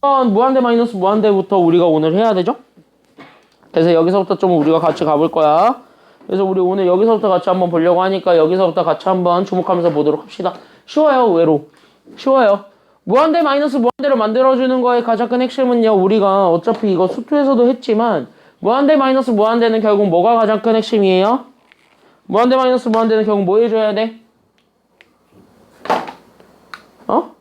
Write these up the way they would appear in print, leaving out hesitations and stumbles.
무한대 마이너스 무한대부터 우리가 오늘 해야 되죠? 그래서 여기서부터 좀 우리가 같이 가볼 거야. 그래서 우리 오늘 여기서부터 같이 한번 보려고 하니까 여기서부터 같이 한번 주목하면서 보도록 합시다. 쉬워요, 의외로. 쉬워요. 무한대 마이너스 무한대를 만들어주는 거의 가장 큰 핵심은요. 우리가 어차피 이거 수투에서도 했지만 무한대 마이너스 무한대는 결국 뭐가 가장 큰 핵심이에요? 무한대 마이너스 무한대는 결국 뭐 해줘야 돼? 어?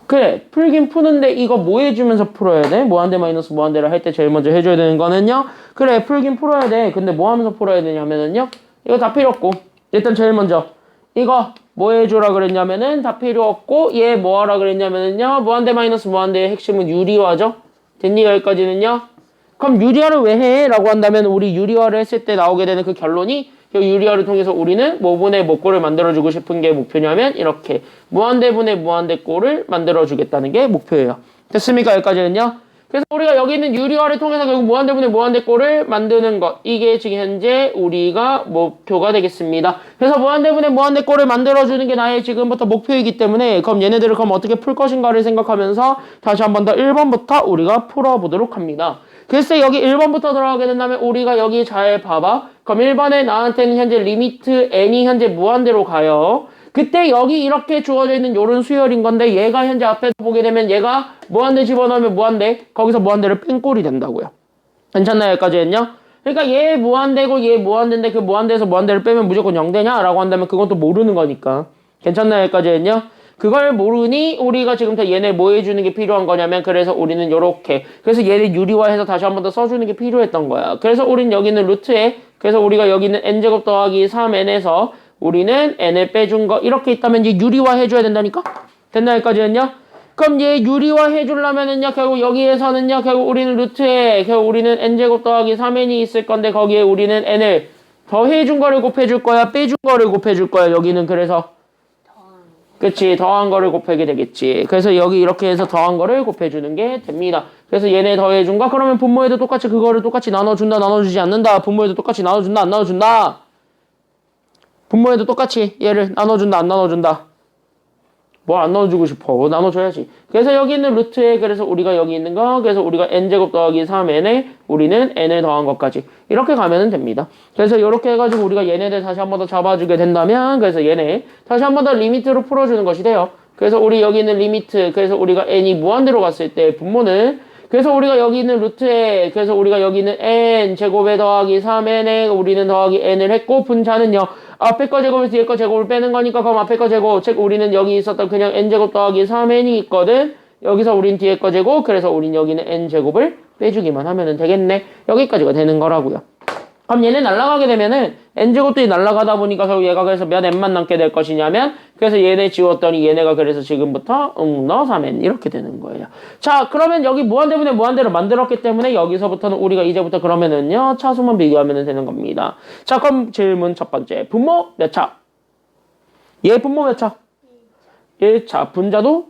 그래, 풀긴 푸는데 이거 뭐 해주면서 풀어야 돼? 무한대 마이너스 무한대를 할 때 제일 먼저 해줘야 되는 거는요. 그래, 풀긴 풀어야 돼. 근데 뭐 하면서 풀어야 되냐면은요. 이거 다 필요 없고 일단 제일 먼저 이거 뭐 해주라 그랬냐면은 다 필요 없고 얘 뭐 하라 그랬냐면은요. 무한대 마이너스 무한대의 핵심은 유리화죠. 됐니? 여기까지는요. 그럼 유리화를 왜 해? 라고 한다면 우리 유리화를 했을 때 나오게 되는 그 결론이 이 유리화를 통해서 우리는 뭐분의 뭐꼴을 만들어주고 싶은 게 목표냐면 이렇게 무한대분의 무한대꼴을 만들어주겠다는 게 목표예요. 됐습니까? 여기까지는요. 그래서 우리가 여기 있는 유리화를 통해서 결국 무한대분의 무한대꼴을 만드는 것, 이게 지금 현재 우리가 목표가 되겠습니다. 그래서 무한대분의 무한대꼴을 만들어주는 게 나의 지금부터 목표이기 때문에 그럼 얘네들을 그럼 어떻게 풀 것인가를 생각하면서 다시 한 번 더 1번부터 우리가 풀어보도록 합니다. 글쎄 여기 1번부터 들어가게 된다면 우리가 여기 잘 봐봐. 그럼 1번에 나한테는 현재 리미트 n이 현재 무한대로 가요. 그때 여기 이렇게 주어져 있는 요런 수열인 건데 얘가 현재 앞에 보게 되면 얘가 무한대 집어넣으면 무한대, 거기서 무한대를 뺀 꼴이 된다고요. 괜찮나요? 여기까지 했냐? 그러니까 얘 무한대고 얘 무한대인데 그 무한대에서 무한대를 빼면 무조건 0되냐? 라고 한다면 그건 또 모르는 거니까. 괜찮나요? 여기까지 했냐? 그걸 모르니 우리가 지금부터 얘네 뭐 해주는 게 필요한 거냐면 그래서 우리는 요렇게 그래서 얘를 유리화해서 다시 한 번 더 써주는 게 필요했던 거야. 그래서 우리는 여기는 루트에 그래서 우리가 여기는 n제곱 더하기 3n에서 우리는 n을 빼준 거 이렇게 있다면 이제 유리화 해줘야 된다니까? 됐나 여기까지 했냐? 그럼 얘 유리화 해주려면은요 결국 여기에서는요 결국 우리는 루트에 결국 우리는 n제곱 더하기 3n이 있을 건데 거기에 우리는 n을 더해준 거를 곱해줄 거야 빼준 거를 곱해줄 거야 여기는 그래서 그치 더한 거를 곱하게 되겠지. 그래서 여기 이렇게 해서 더한 거를 곱해주는 게 됩니다. 그래서 얘네 더해준 거 그러면 분모에도 똑같이 그거를 똑같이 나눠준다 나눠주지 않는다. 분모에도 똑같이 나눠준다 안 나눠준다. 분모에도 똑같이 얘를 나눠준다 안 나눠준다. 뭐 안 나눠주고 싶어. 나눠줘야지. 그래서 여기 있는 루트에 그래서 우리가 여기 있는 거 그래서 우리가 n제곱 더하기 3n에 우리는 n을 더한 것까지 이렇게 가면 됩니다. 그래서 이렇게 해가지고 우리가 얘네들 다시 한 번 더 잡아주게 된다면 그래서 얘네 다시 한 번 더 리미트로 풀어주는 것이 돼요. 그래서 우리 여기 있는 리미트 그래서 우리가 n이 무한대로 갔을 때 분모는 그래서 우리가 여기 있는 루트에 그래서 우리가 여기 있는 n 제곱에 더하기 3n에 우리는 더하기 n을 했고 분자는요. 앞에 거 제곱에서 뒤에 거 제곱을 빼는 거니까 그럼 앞에 거 제곱 즉 우리는 여기 있었던 그냥 n제곱 더하기 3n이 있거든. 여기서 우린 뒤에 거 제곱 그래서 우린 여기는 n제곱을 빼주기만 하면 되겠네. 여기까지가 되는 거라고요. 그럼 얘네 날아가게 되면은 n제곱들이 날아가다 보니까 결국 얘가 그래서 몇 n만 남게 될 것이냐면 그래서 얘네 지웠더니 얘네가 그래서 지금부터 너 3n 이렇게 되는 거예요. 자 그러면 여기 무한대분의 무한대를 만들었기 때문에 여기서부터는 우리가 이제부터 그러면은요 차수만 비교하면 되는 겁니다. 자 그럼 질문 첫 번째 분모 몇 차? 얘 분모 몇 차? 1차 분자도?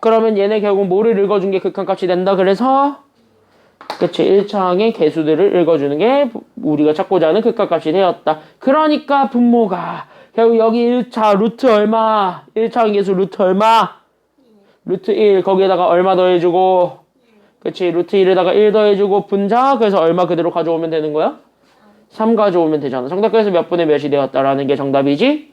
그러면 얘네 결국 뭐를 읽어준 게 극한값이 된다 그래서 그치 1차항의 개수들을 읽어주는 게 우리가 찾고자 하는 극한값이 되었다. 그러니까 분모가 결국 여기 1차 루트 얼마 1차항 개수 루트 얼마 루트 1 거기에다가 얼마 더해주고 그치 루트 1에다가 1 더해주고 분자 그래서 얼마 그대로 가져오면 되는 거야? 3 가져오면 되잖아. 정답 그래서 몇 분의 몇이 되었다라는 게 정답이지?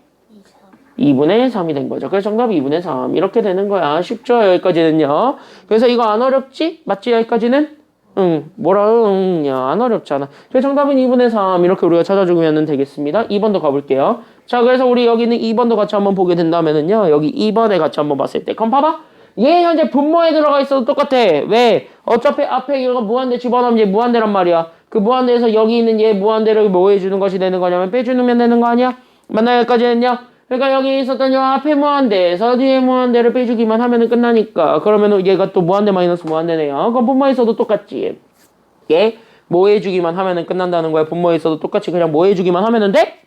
2분의 3이 된 거죠. 그래서 정답이 2분의 3 이렇게 되는 거야. 쉽죠? 여기까지는요. 그래서 이거 안 어렵지? 맞지? 여기까지는? 안 어렵잖아. 그래서 정답은 2분의 3 이렇게 우리가 찾아주면 되겠습니다. 2번도 가볼게요. 자 그래서 우리 여기는 2번도 같이 한번 보게 된다면은요 여기 2번에 같이 한번 봤을 때 그럼 봐봐 얘 현재 분모에 들어가 있어도 똑같아. 왜? 어차피 앞에 이거 무한대 집어넣으면 얘 무한대란 말이야. 그 무한대에서 여기 있는 얘 무한대를 뭐 해주는 것이 되는 거냐면 빼주면 되는 거 아니야? 맞나요? 여기까지 했냐? 그러니까 여기 있었던 요 앞에 무한대에서 뒤에 무한대를 빼주기만 하면은 끝나니까 그러면은 얘가 또 무한대 마이너스 무한대네요. 그럼 분모에 있어도 똑같지. 얘 뭐 해주기만 하면은 끝난다는 거야. 분모에 있어도 똑같이 그냥 뭐 해주기만 하면은 돼?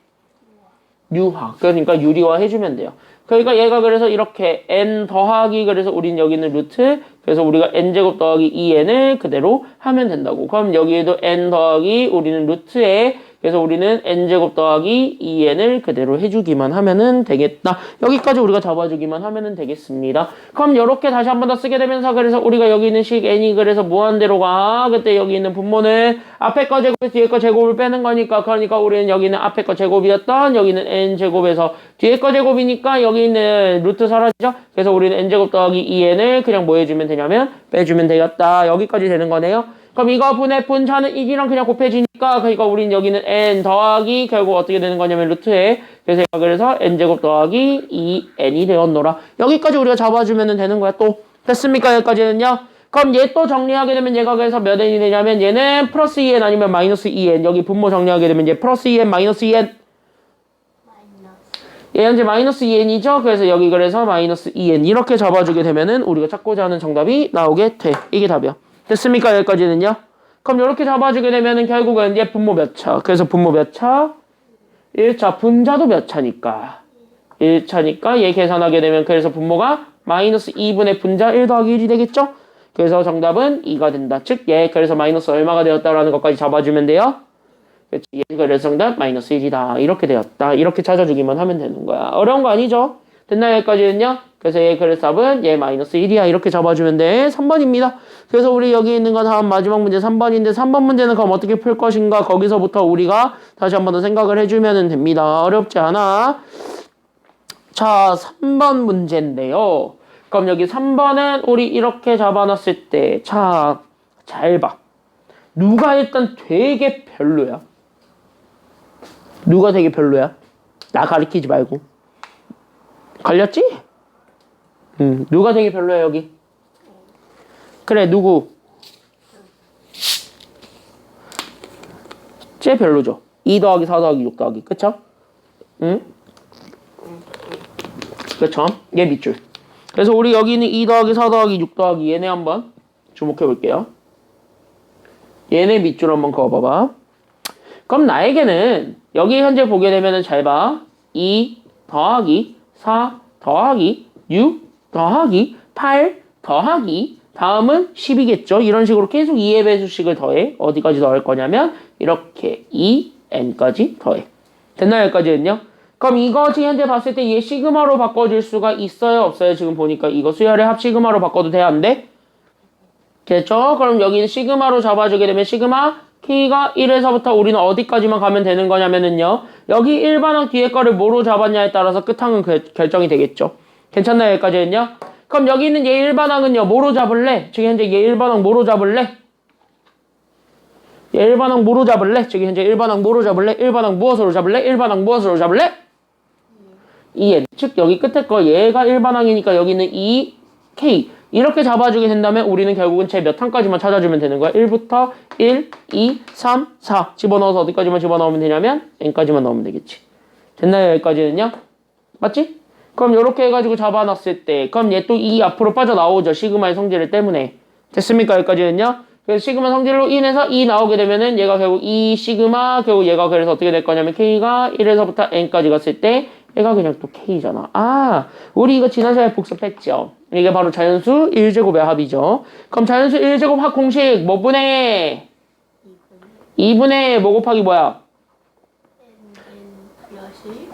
유화. 그러니까 유리화 해주면 돼요. 그러니까 얘가 그래서 이렇게 n 더하기 그래서 우린 여기는 루트 그래서 우리가 n제곱 더하기 2n을 그대로 하면 된다고. 그럼 여기에도 n 더하기 우리는 루트에 그래서 우리는 n제곱 더하기 2n을 그대로 해주기만 하면은 되겠다. 여기까지 우리가 잡아주기만 하면은 되겠습니다. 그럼 이렇게 다시 한 번 더 쓰게 되면서 그래서 우리가 여기 있는 식 n이 그래서 무한대로 가. 그때 여기 있는 분모는 앞에 거 제곱, 뒤에 거 제곱을 빼는 거니까 그러니까 우리는 여기는 앞에 거 제곱이었던 여기는 n제곱에서 뒤에 거 제곱이니까 여기 있는 루트 사라지죠? 그래서 우리는 n제곱 더하기 2n을 그냥 뭐 해주면 되냐면 빼주면 되겠다. 여기까지 되는 거네요. 그럼 이거 분의 분차는 1이랑 그냥 곱해지니까 그러니까 우린 여기는 n 더하기 결국 어떻게 되는 거냐면 루트에 그래서 n제곱 더하기 2n이 되었노라. 여기까지 우리가 잡아주면 되는 거야. 또 됐습니까? 여기까지는요. 그럼 얘 또 정리하게 되면 얘가 그래서 몇 n이 되냐면 얘는 플러스 2n 아니면 마이너스 2n. 여기 분모 정리하게 되면 얘 플러스 2n 마이너스 2n. 얘 현재 마이너스 2n이죠. 그래서 여기 그래서 마이너스 2n 이렇게 잡아주게 되면은 우리가 찾고자 하는 정답이 나오게 돼. 이게 답이야. 됐습니까? 여기까지는요. 그럼 이렇게 잡아주게 되면은 결국은 얘 분모 몇 차. 그래서 분모 몇 차? 1차. 분자도 몇 차니까. 1차니까 얘 계산하게 되면 그래서 분모가 마이너스 2분의 분자 1 더하기 1이 되겠죠? 그래서 정답은 2가 된다. 즉, 얘 그래서 마이너스 얼마가 되었다라는 것까지 잡아주면 돼요. 그렇지. 얘 그래서 정답 마이너스 1이다. 이렇게 되었다. 이렇게 찾아주기만 하면 되는 거야. 어려운 거 아니죠? 됐나요? 여기까지는요? 그래서 얘 그래서 답은 얘 마이너스 1이야. 이렇게 잡아주면 돼. 3번입니다. 그래서 우리 여기 있는 건 다음 마지막 문제 3번인데 3번 문제는 그럼 어떻게 풀 것인가? 거기서부터 우리가 다시 한 번 더 생각을 해주면 됩니다. 어렵지 않아. 자, 3번 문제인데요. 그럼 여기 3번은 우리 이렇게 잡아놨을 때 자, 잘 봐. 누가 일단 되게 별로야? 누가 되게 별로야? 나 가리키지 말고. 걸렸지? 누가 되게 별로야 여기? 그래 누구? 쟤 별로죠. 2 더하기 4 더하기 6 더하기 그쵸? 응? 그쵸? 얘 밑줄. 그래서 우리 여기 있는 2 더하기 4 더하기 6 더하기 얘네 한번 주목해 볼게요. 얘네 밑줄 한번 그어봐봐. 그럼 나에게는 여기 현재 보게 되면은 잘 봐. 2 더하기 4 더하기 6 더하기 8 더하기 다음은 10이겠죠. 이런 식으로 계속 2의 배수식을 더해. 어디까지 더할 거냐면 이렇게 2n까지 더해. 됐나요? 여기까지는요? 그럼 이거 지금 현재 봤을 때 얘 시그마로 바꿔줄 수가 있어요? 없어요? 지금 보니까 이거 수열의 합 시그마로 바꿔도 돼? 안 돼? 됐죠? 그럼 여기는 시그마로 잡아주게 되면 시그마 K가 1에서부터 우리는 어디까지만 가면 되는 거냐면은요. 여기 일반항 뒤에 거를 뭐로 잡았냐에 따라서 끝항은 결정이 되겠죠. 괜찮나요? 여기까지는요? 그럼 여기 있는 얘 일반항은요. 뭐로 잡을래? 지금 현재 얘 일반항 뭐로 잡을래? 얘 일반항 뭐로 잡을래? 지금 현재 일반항 뭐로 잡을래? 일반항 무엇으로 잡을래? 일반항 무엇으로 잡을래? 2n. 즉 여기 끝에 거 얘가 일반항이니까 여기는 2k. 이렇게 잡아주게 된다면 우리는 결국은 제 몇 항까지만 찾아주면 되는 거야. 1부터 1, 2, 3, 4 집어넣어서 어디까지만 집어넣으면 되냐면 n까지만 넣으면 되겠지. 됐나요? 여기까지는요? 맞지? 그럼 이렇게 해가지고 잡아놨을 때 그럼 얘 또 2 앞으로 빠져나오죠. 시그마의 성질 때문에. 됐습니까? 여기까지는요? 그래서 시그마 성질로 인해서 2 나오게 되면은 얘가 결국 2 시그마 결국 얘가 그래서 어떻게 될 거냐면 K가 1에서부터 N까지 갔을 때 얘가 그냥 또 K잖아. 아, 우리 이거 지난 시간에 복습했죠. 이게 바로 자연수 1제곱의 합이죠. 그럼 자연수 1제곱 합 공식 뭐 분의 2분의 뭐 곱하기 뭐야?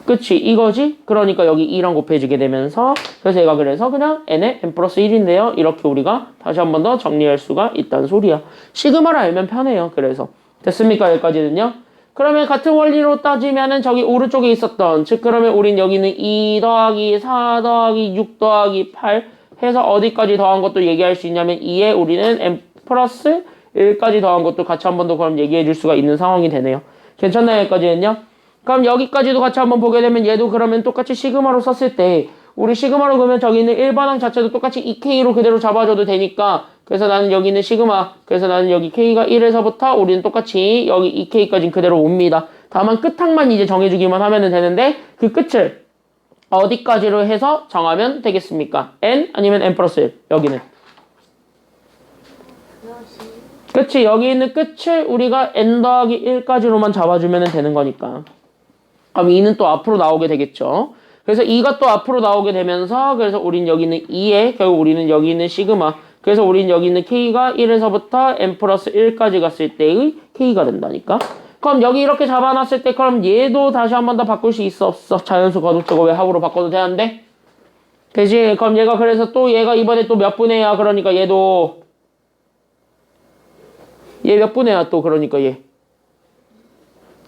그치 이거지? 그러니까 여기 2랑 곱해지게 되면서 그래서 얘가 그래서 그냥 n에 n 플러스 1인데요. 이렇게 우리가 다시 한 번 더 정리할 수가 있다는 소리야. 시그마를 알면 편해요. 그래서 됐습니까? 여기까지는요. 그러면 같은 원리로 따지면은 저기 오른쪽에 있었던 즉 그러면 우린 여기는 2 더하기 4 더하기 6 더하기 8 해서 어디까지 더한 것도 얘기할 수 있냐면 2에 우리는 n 플러스 1까지 더한 것도 같이 한 번 더 그럼 얘기해 줄 수가 있는 상황이 되네요. 괜찮나요? 여기까지는요. 그럼 여기까지도 같이 한번 보게 되면 얘도 그러면 똑같이 시그마로 썼을 때 우리 시그마로 그러면 저기 있는 일반항 자체도 똑같이 2K로 그대로 잡아줘도 되니까 그래서 나는 여기 있는 시그마 그래서 나는 여기 K가 1에서부터 우리는 똑같이 여기 2K까지는 그대로 옵니다. 다만 끝항만 이제 정해주기만 하면 되는데 그 끝을 어디까지로 해서 정하면 되겠습니까? N 아니면 N 플러스 1 여기는 그치 여기 있는 끝을 우리가 N 더하기 1까지로만 잡아주면 되는 거니까 그럼 2는 또 앞으로 나오게 되겠죠. 그래서 2가 또 앞으로 나오게 되면서 그래서 우린 여기 있는 2에 결국 우리는 여기 있는 시그마 그래서 우린 여기 있는 K가 1에서부터 N 플러스 1까지 갔을 때의 K가 된다니까. 그럼 여기 이렇게 잡아놨을 때 그럼 얘도 다시 한 번 더 바꿀 수 있어 없어? 자연수 거듭제곱 왜 합으로 바꿔도 되는데? 그지? 그럼 얘가 그래서 또 얘가 이번에 또 몇 분의야? 그러니까 얘도 얘 몇 분의야 또 그러니까 얘.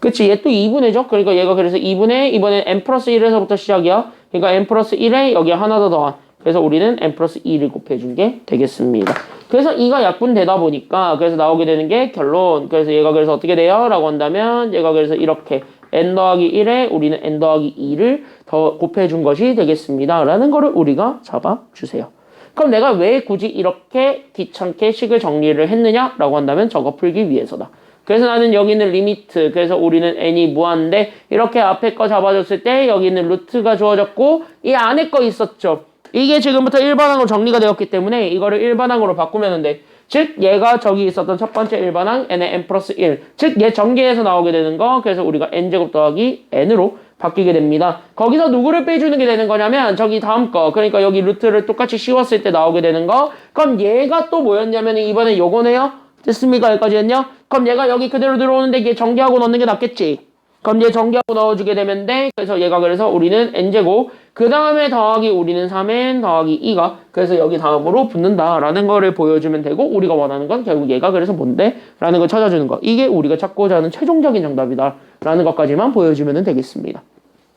그치? 얘 또 2분의죠? 그러니까 얘가 그래서 2분의 이번엔 n 플러스 1에서부터 시작이야. 그러니까 n 플러스 1에 여기 하나 더 더한. 그래서 우리는 n 플러스 2를 곱해준 게 되겠습니다. 그래서 2가 약분되다 보니까 그래서 나오게 되는 게 결론. 그래서 얘가 그래서 어떻게 돼요? 라고 한다면 얘가 그래서 이렇게 n 더하기 1에 우리는 n 더하기 2를 더 곱해준 것이 되겠습니다. 라는 거를 우리가 잡아주세요. 그럼 내가 왜 굳이 이렇게 귀찮게 식을 정리를 했느냐? 라고 한다면 저거 풀기 위해서다. 그래서 나는 여기 있는 리미트, 그래서 우리는 n이 무한인데 이렇게 앞에 거 잡아줬을 때 여기 있는 루트가 주어졌고 이 안에 거 있었죠. 이게 지금부터 일반항으로 정리가 되었기 때문에 이거를 일반항으로 바꾸면 돼. 즉 얘가 저기 있었던 첫 번째 일반항 n의 n 플러스 1, 즉 얘 전개해서 나오게 되는 거. 그래서 우리가 n제곱 더하기 n으로 바뀌게 됩니다. 거기서 누구를 빼주는 게 되는 거냐면 저기 다음 거, 그러니까 여기 루트를 똑같이 씌웠을 때 나오게 되는 거. 그럼 얘가 또 뭐였냐면 이번에 요거네요. 됐습니까? 여기까지였냐? 그럼 얘가 여기 그대로 들어오는데 얘 전개하고 넣는 게 낫겠지? 그럼 얘 전개하고 넣어주게 되면 돼. 그래서 얘가 그래서 우리는 n제곱 그 다음에 더하기 우리는 3n 더하기 2가 그래서 여기 다음으로 붙는다라는 거를 보여주면 되고 우리가 원하는 건 결국 얘가 그래서 뭔데? 라는 걸 찾아주는 거. 이게 우리가 찾고자 하는 최종적인 정답이다 라는 것까지만 보여주면 되겠습니다.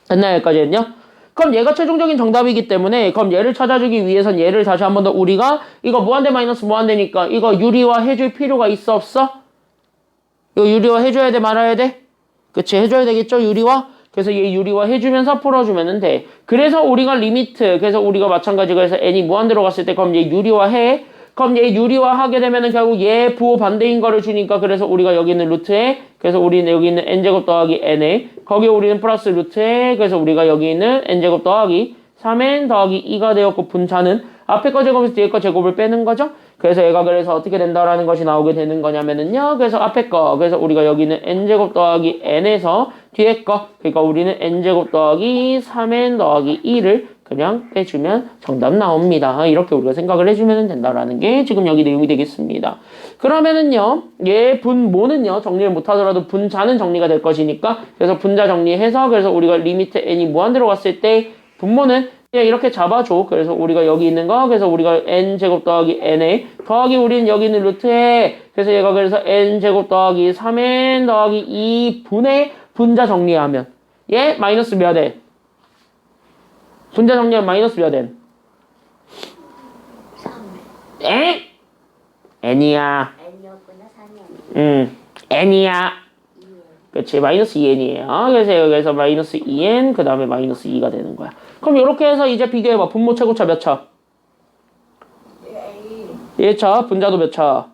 됐나요? 여기까지 했냐? 그럼 얘가 최종적인 정답이기 때문에 그럼 얘를 찾아주기 위해선 얘를 다시 한 번 더 우리가 이거 무한대 마이너스 무한대니까 이거 유리화 해줄 필요가 있어 없어? 이거 유리화 해줘야 돼 말아야 돼? 그치 해줘야 되겠죠 유리화? 그래서 얘 유리화 해주면서 풀어주면 돼. 그래서 우리가 리미트 그래서 우리가 마찬가지로 해서 n이 무한대로 갔을 때 그럼 얘 유리화 해. 그럼 얘 유리화 하게 되면은 결국 얘 부호 반대인 거를 주니까 그래서 우리가 여기 있는 루트에 그래서 우리는 여기 있는 n제곱 더하기 n에 거기에 우리는 플러스 루트에 그래서 우리가 여기 있는 n제곱 더하기 3n 더하기 2가 되었고 분자는 앞에 거 제곱에서 뒤에 거 제곱을 빼는 거죠. 그래서 얘가 그래서 어떻게 된다라는 것이 나오게 되는 거냐면은요. 그래서 앞에 거 그래서 우리가 여기 있는 n제곱 더하기 n에서 뒤에 거 그러니까 우리는 n제곱 더하기 3n 더하기 2를 그냥 빼주면 정답 나옵니다. 이렇게 우리가 생각을 해주면 된다라는 게 지금 여기 내용이 되겠습니다. 그러면은요, 얘 분모는요, 정리를 못하더라도 분자는 정리가 될 것이니까, 그래서 분자 정리해서, 그래서 우리가 리미트 n이 무한대로 갔을 때, 분모는 그냥 이렇게 잡아줘. 그래서 우리가 여기 있는 거, 그래서 우리가 n제곱 더하기 n에, 더하기 우리는 여기 있는 루트에, 그래서 얘가 그래서 n제곱 더하기 3n 더하기 2분의 분자 정리하면, 얘 마이너스 몇 n? 분자 정리하면 마이너스 몇 n? 3. 에? n이야. n이었구나 3이 n이야. 2. 그치, 마이너스 2n이에요. 그래서 여기서 마이너스 2n, 그 다음에 마이너스 2가 되는 거야. 그럼 이렇게 해서 이제 비교해봐. 분모 최고차 몇 차? 1차. 분자도 몇 차?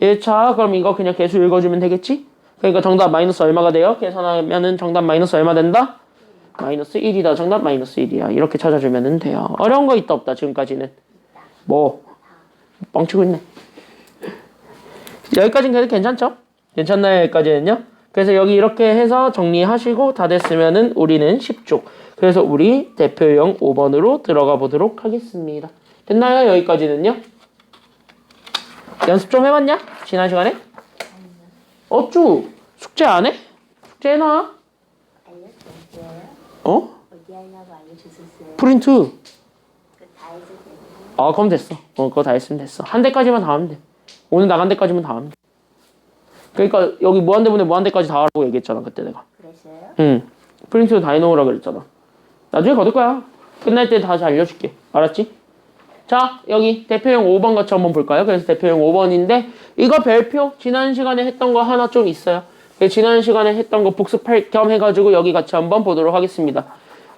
1차. 그럼 이거 그냥 개수 읽어주면 되겠지? 그러니까 정답 마이너스 얼마가 돼요? 계산하면은 정답 마이너스 얼마 된다? 마이너스 1이다. 정답 마이너스 1이야. 이렇게 찾아주면 돼요. 어려운 거 있다 없다 지금까지는? 뭐? 뻥치고 있네. 여기까지는 그래도 괜찮죠? 괜찮나요? 여기까지는요? 그래서 여기 이렇게 해서 정리하시고 다 됐으면은 우리는 10쪽. 그래서 우리 대표형 5번으로 들어가 보도록 하겠습니다. 됐나요? 여기까지는요? 연습 좀 해봤냐? 지난 시간에? 어쭈? 숙제 안 해? 숙제 해놔. 알려줬어요? 어? 어디 하려고 알려줬었어요? 프린트. 다 해줬어요. 아, 그럼 됐어. 그거 다 했으면 됐어. 한 대까지만 다 하면 돼. 오늘 나간 데까지만 다 하면 돼. 그러니까 여기 무한대분에 무한대까지 다 하라고 얘기했잖아, 그때 내가. 그랬어요? 응. 프린트 다 해놓으라 그랬잖아. 나중에 거둘 거야. 끝날 때 다시 알려줄게. 알았지? 자, 여기 대표형 5번 같이 한번 볼까요? 그래서 대표형 5번인데 이거 별표 지난 시간에 했던 거 하나 좀 있어요. 지난 시간에 했던 거 복습할 겸 해가지고 여기 같이 한번 보도록 하겠습니다.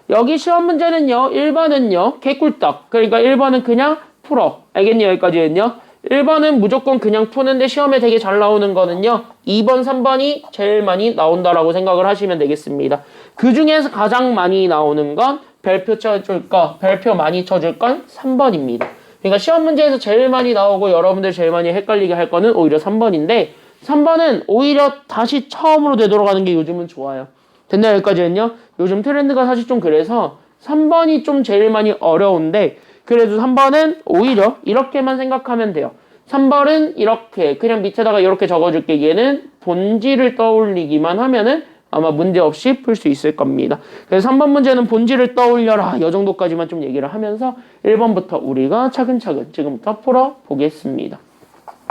여기 시험 문제는요. 1번은요. 개꿀떡. 그러니까 1번은 그냥 풀어. 알겠니? 여기까지는요. 1번은 무조건 그냥 푸는데 시험에 되게 잘 나오는 거는요. 2번, 3번이 제일 많이 나온다라고 생각을 하시면 되겠습니다. 그 중에서 가장 많이 나오는 건 별표 쳐줄 거, 별표 많이 쳐줄 건 3번입니다. 그러니까 시험 문제에서 제일 많이 나오고 여러분들 제일 많이 헷갈리게 할 거는 오히려 3번인데 3번은 오히려 다시 처음으로 되돌아가는 게 요즘은 좋아요. 됐나요? 여기까지는요. 요즘 트렌드가 사실 좀 그래서 3번이 좀 제일 많이 어려운데 그래도 3번은 오히려 이렇게만 생각하면 돼요. 3번은 이렇게 그냥 밑에다가 이렇게 적어줄게. 얘는 본질을 떠올리기만 하면은 아마 문제없이 풀 수 있을 겁니다. 그래서 3번 문제는 본질을 떠올려라. 이 정도까지만 좀 얘기를 하면서 1번부터 우리가 차근차근 지금부터 풀어보겠습니다.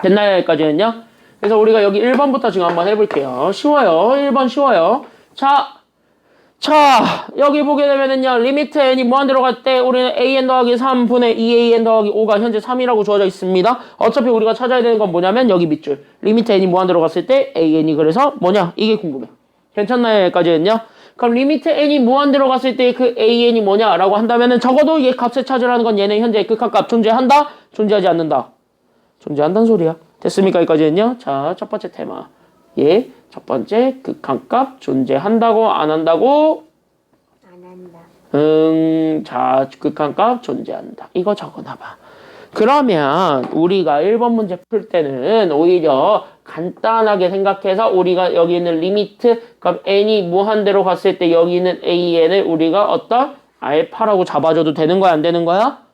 됐나요? 여기까지는요? 그래서 우리가 여기 1번부터 지금 한번 해볼게요. 쉬워요. 1번 쉬워요. 자, 여기 보게 되면은요, 리미트 n이 무한대로 갈 때 우리는 an 더하기 3분의 2an 더하기 5가 현재 3이라고 주어져 있습니다. 어차피 우리가 찾아야 되는 건 뭐냐면 여기 밑줄. 리미트 n이 무한대로 갔을 때 an이 그래서 뭐냐? 이게 궁금해. 괜찮나요? 여기까지는요? 그럼 리미트 n이 무한대로 갔을 때 그 an이 뭐냐라고 한다면은 적어도 얘 값을 찾으라는 건 얘는 현재 극한값 존재한다? 존재하지 않는다? 존재한다는 소리야. 됐습니까? 여기까지는요? 자, 첫 번째 테마. 예, 첫 번째 극한값 존재한다고 안 한다고? 안 한다. 자, 극한값 존재한다. 이거 적어놔봐. 그러면 우리가 1번 문제 풀 때는 오히려 간단하게 생각해서 우리가 여기 있는 리미트 그럼 n이 무한대로 갔을 때 여기 있는 an을 우리가 어떤 알파라고 잡아줘도 되는 거야? 안 되는 거야?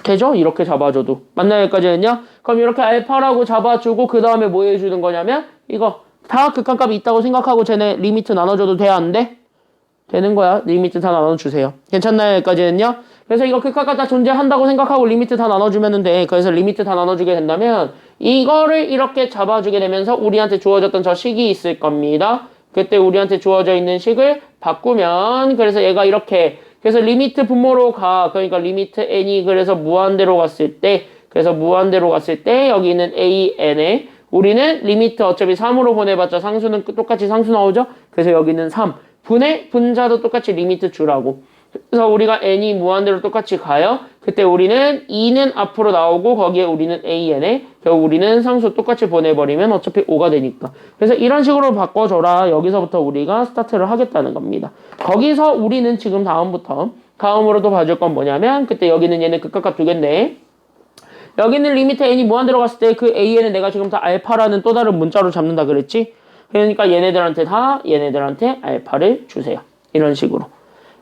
되죠? 이렇게 잡아줘도. 맞나요? 여기까지는요? 그럼 이렇게 알파라고 잡아주고 그 다음에 뭐 해주는 거냐면 이거 다 극한값이 있다고 생각하고 쟤네 리미트 나눠줘도 돼? 안 돼? 되는 거야. 리미트 다 나눠주세요. 괜찮나요? 여기까지는요? 그래서 이거 극한값 다 존재한다고 생각하고 리미트 다 나눠주면 돼. 그래서 리미트 다 나눠주게 된다면 이거를 이렇게 잡아주게 되면서 우리한테 주어졌던 저 식이 있을 겁니다. 그때 우리한테 주어져 있는 식을 바꾸면 그래서 얘가 이렇게 그래서 리미트 분모로 가. 그러니까 리미트 n이 그래서 무한대로 갔을 때 그래서 무한대로 갔을 때 여기 있는 an에 우리는 리미트 어차피 3으로 보내봤자 상수는 똑같이 상수 나오죠? 그래서 여기는 3. 분의 분자도 똑같이 리미트 주라고. 그래서 우리가 n이 무한대로 똑같이 가요. 그때 우리는 2는 앞으로 나오고 거기에 우리는 an에 결국 우리는 상수 똑같이 보내버리면 어차피 5가 되니까. 그래서 이런 식으로 바꿔줘라. 여기서부터 우리가 스타트를 하겠다는 겁니다. 거기서 우리는 지금 다음으로 또 봐줄 건 뭐냐면 그때 여기는 얘는 극한값 두겠네. 여기는 리미트 n이 무한대로 갔을 때 그 an은 내가 지금 다 알파라는 또 다른 문자로 잡는다 그랬지? 그러니까 얘네들한테 알파를 주세요. 이런 식으로.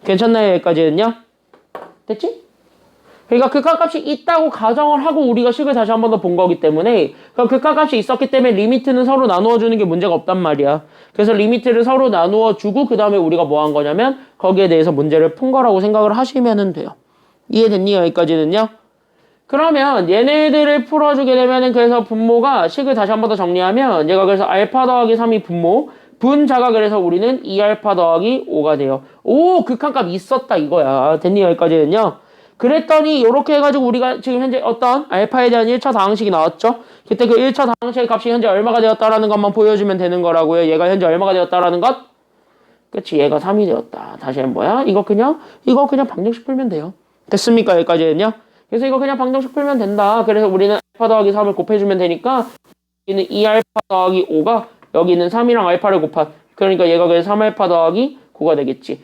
괜찮나요? 여기까지는요? 됐지? 그러니까 극한값이 있다고 가정을 하고 우리가 식을 다시 한 번 더 본 거기 때문에 극한값이 있었기 때문에 리미트는 서로 나누어 주는 게 문제가 없단 말이야. 그래서 리미트를 서로 나누어 주고 그 다음에 우리가 뭐 한 거냐면 거기에 대해서 문제를 푼 거라고 생각을 하시면 돼요. 이해됐니? 여기까지는요? 그러면 얘네들을 풀어주게 되면은 그래서 분모가 식을 다시 한 번 더 정리하면 얘가 그래서 알파 더하기 3이 분모 분자가 그래서 우리는 2알파 더하기 5가 돼요. 오 극한값 있었다 이거야. 됐니? 여기까지는요. 그랬더니 이렇게 해가지고 우리가 지금 현재 어떤 알파에 대한 1차 다항식이 나왔죠. 그때 그 1차 다항식의 값이 현재 얼마가 되었다라는 것만 보여주면 되는 거라고요. 얘가 현재 얼마가 되었다라는 것? 그치 얘가 3이 되었다. 다시 한번 뭐야? 이거 그냥 방정식 풀면 돼요. 됐습니까? 여기까지는요. 그래서 이거 그냥 방정식 풀면 된다. 그래서 우리는 알파 더하기 3을 곱해주면 되니까 여기는 2알파 더하기 5가 여기는 3이랑 알파를 곱한 그러니까 얘가 그래서 3알파 더하기 9가 되겠지.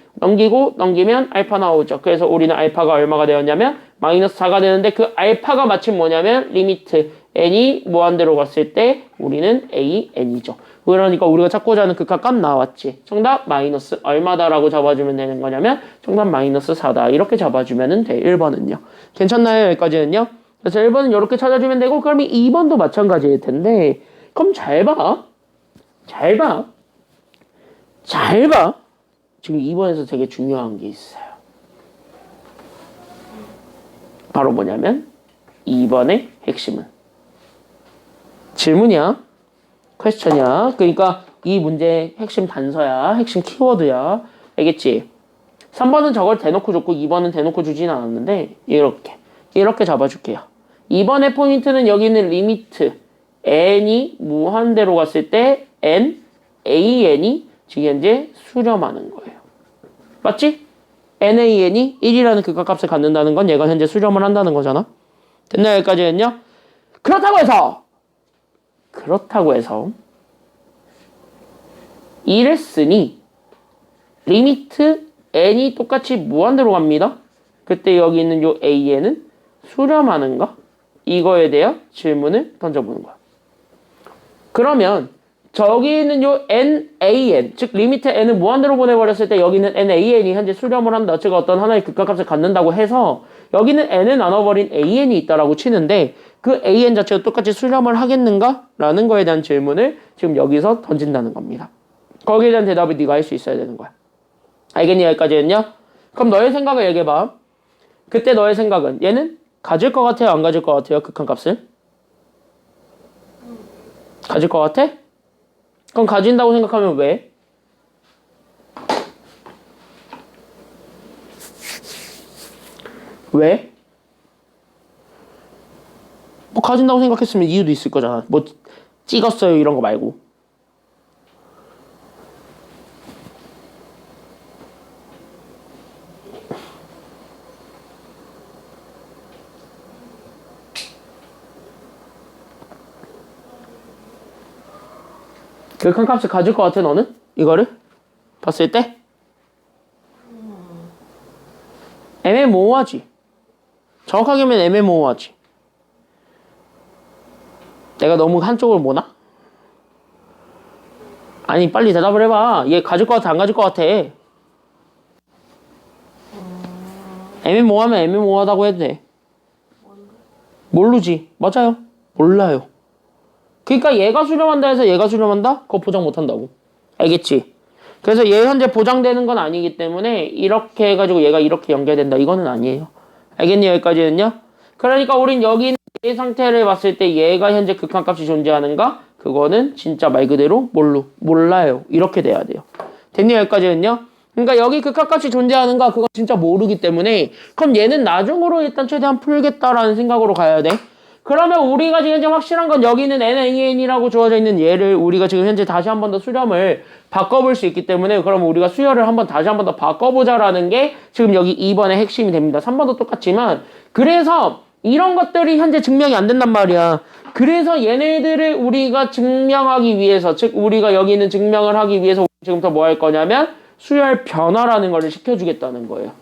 넘기면 알파 나오죠. 그래서 우리는 알파가 얼마가 되었냐면 마이너스 4가 되는데 그 알파가 마침 뭐냐면 리미트 n이 무한대로 갔을 때 우리는 an이죠. 그러니까 우리가 찾고자 하는 극한값 나왔지. 정답 마이너스 얼마다라고 잡아주면 되는 거냐면 정답 마이너스 4다. 이렇게 잡아주면 돼. 1번은요. 괜찮나요? 여기까지는요. 그래서 1번은 이렇게 찾아주면 되고 그러면 2번도 마찬가지일 텐데 그럼 잘 봐. 지금 2번에서 되게 중요한 게 있어요. 바로 뭐냐면 2번의 핵심은 질문이야. 퀘스천이야. 그러니까 이 문제의 핵심 단서야. 핵심 키워드야. 알겠지? 3번은 저걸 대놓고 줬고 2번은 대놓고 주진 않았는데 이렇게 잡아줄게요. 2번의 포인트는 여기 있는 리미트 n이 무한대로 갔을 때 nan이 지금 현재 수렴하는 거예요. 맞지? nan이 1이라는 극한값을 갖는다는 건 얘가 현재 수렴을 한다는 거잖아. 됐나요? 여기까지는요? 그렇다고 해서 이랬으니 리미트 n이 똑같이 무한대로 갑니다. 그때 여기 있는 요 an은 수렴하는가? 이거에 대한 질문을 던져보는 거야. 그러면 저기는 요 NAN, 즉 리미트 n을 무한대로 보내버렸을 때 여기는 NAN이 현재 수렴을 한다. 즉 어떤 하나의 극한값을 갖는다고 해서 여기는 n을 나눠버린 AN이 있다라고 치는데 그 AN 자체가 똑같이 수렴을 하겠는가? 라는 거에 대한 질문을 지금 여기서 던진다는 겁니다. 거기에 대한 대답을 네가 할 수 있어야 되는 거야. 알겠니? 여기까지는요? 그럼 너의 생각을 얘기해봐. 그때 너의 생각은 얘는 가질 것 같아요? 안 가질 것 같아요? 극한값을? 가질 것 같아? 그럼 가진다고 생각하면 왜? 왜? 뭐 가진다고 생각했으면 이유도 있을 거잖아. 뭐 찍었어요 이런 거 말고. 극한값을 가질 것 같아 너는? 이거를? 봤을 때? 애매모호하지. 정확하게 하면 애매모호하지. 내가 너무 한쪽을 모나? 아니 빨리 대답을 해봐. 얘 가질 것 같아 안 가질 것 같아? 애매모호하면 애매모호하다고 해도 돼. 모르지. 맞아요. 몰라요. 그러니까 얘가 수렴한다 해서 얘가 수렴한다? 그거 보장 못한다고. 알겠지? 그래서 얘 현재 보장되는 건 아니기 때문에 이렇게 해가지고 얘가 이렇게 연결된다. 이거는 아니에요. 알겠니? 여기까지는요? 그러니까 우린 여기 있는 얘 상태를 봤을 때 얘가 현재 극한값이 존재하는가? 그거는 진짜 말 그대로 몰라요. 이렇게 돼야 돼요. 됐니? 여기까지는요? 그러니까 여기 극한값이 존재하는가? 그건 진짜 모르기 때문에 그럼 얘는 나중으로 일단 최대한 풀겠다라는 생각으로 가야 돼. 그러면 우리가 지금 현재 확실한 건 여기는 NAN이라고 주어져 있는 얘를 우리가 지금 현재 다시 한 번 더 수렴을 바꿔볼 수 있기 때문에 그럼 우리가 수열을 다시 한 번 더 바꿔보자라는 게 지금 여기 2번의 핵심이 됩니다. 3번도 똑같지만 그래서 이런 것들이 현재 증명이 안 된단 말이야. 그래서 얘네들을 우리가 증명하기 위해서 즉 우리가 여기 있는 증명을 하기 위해서 지금부터 뭐 할 거냐면 수열 변화라는 거를 시켜주겠다는 거예요.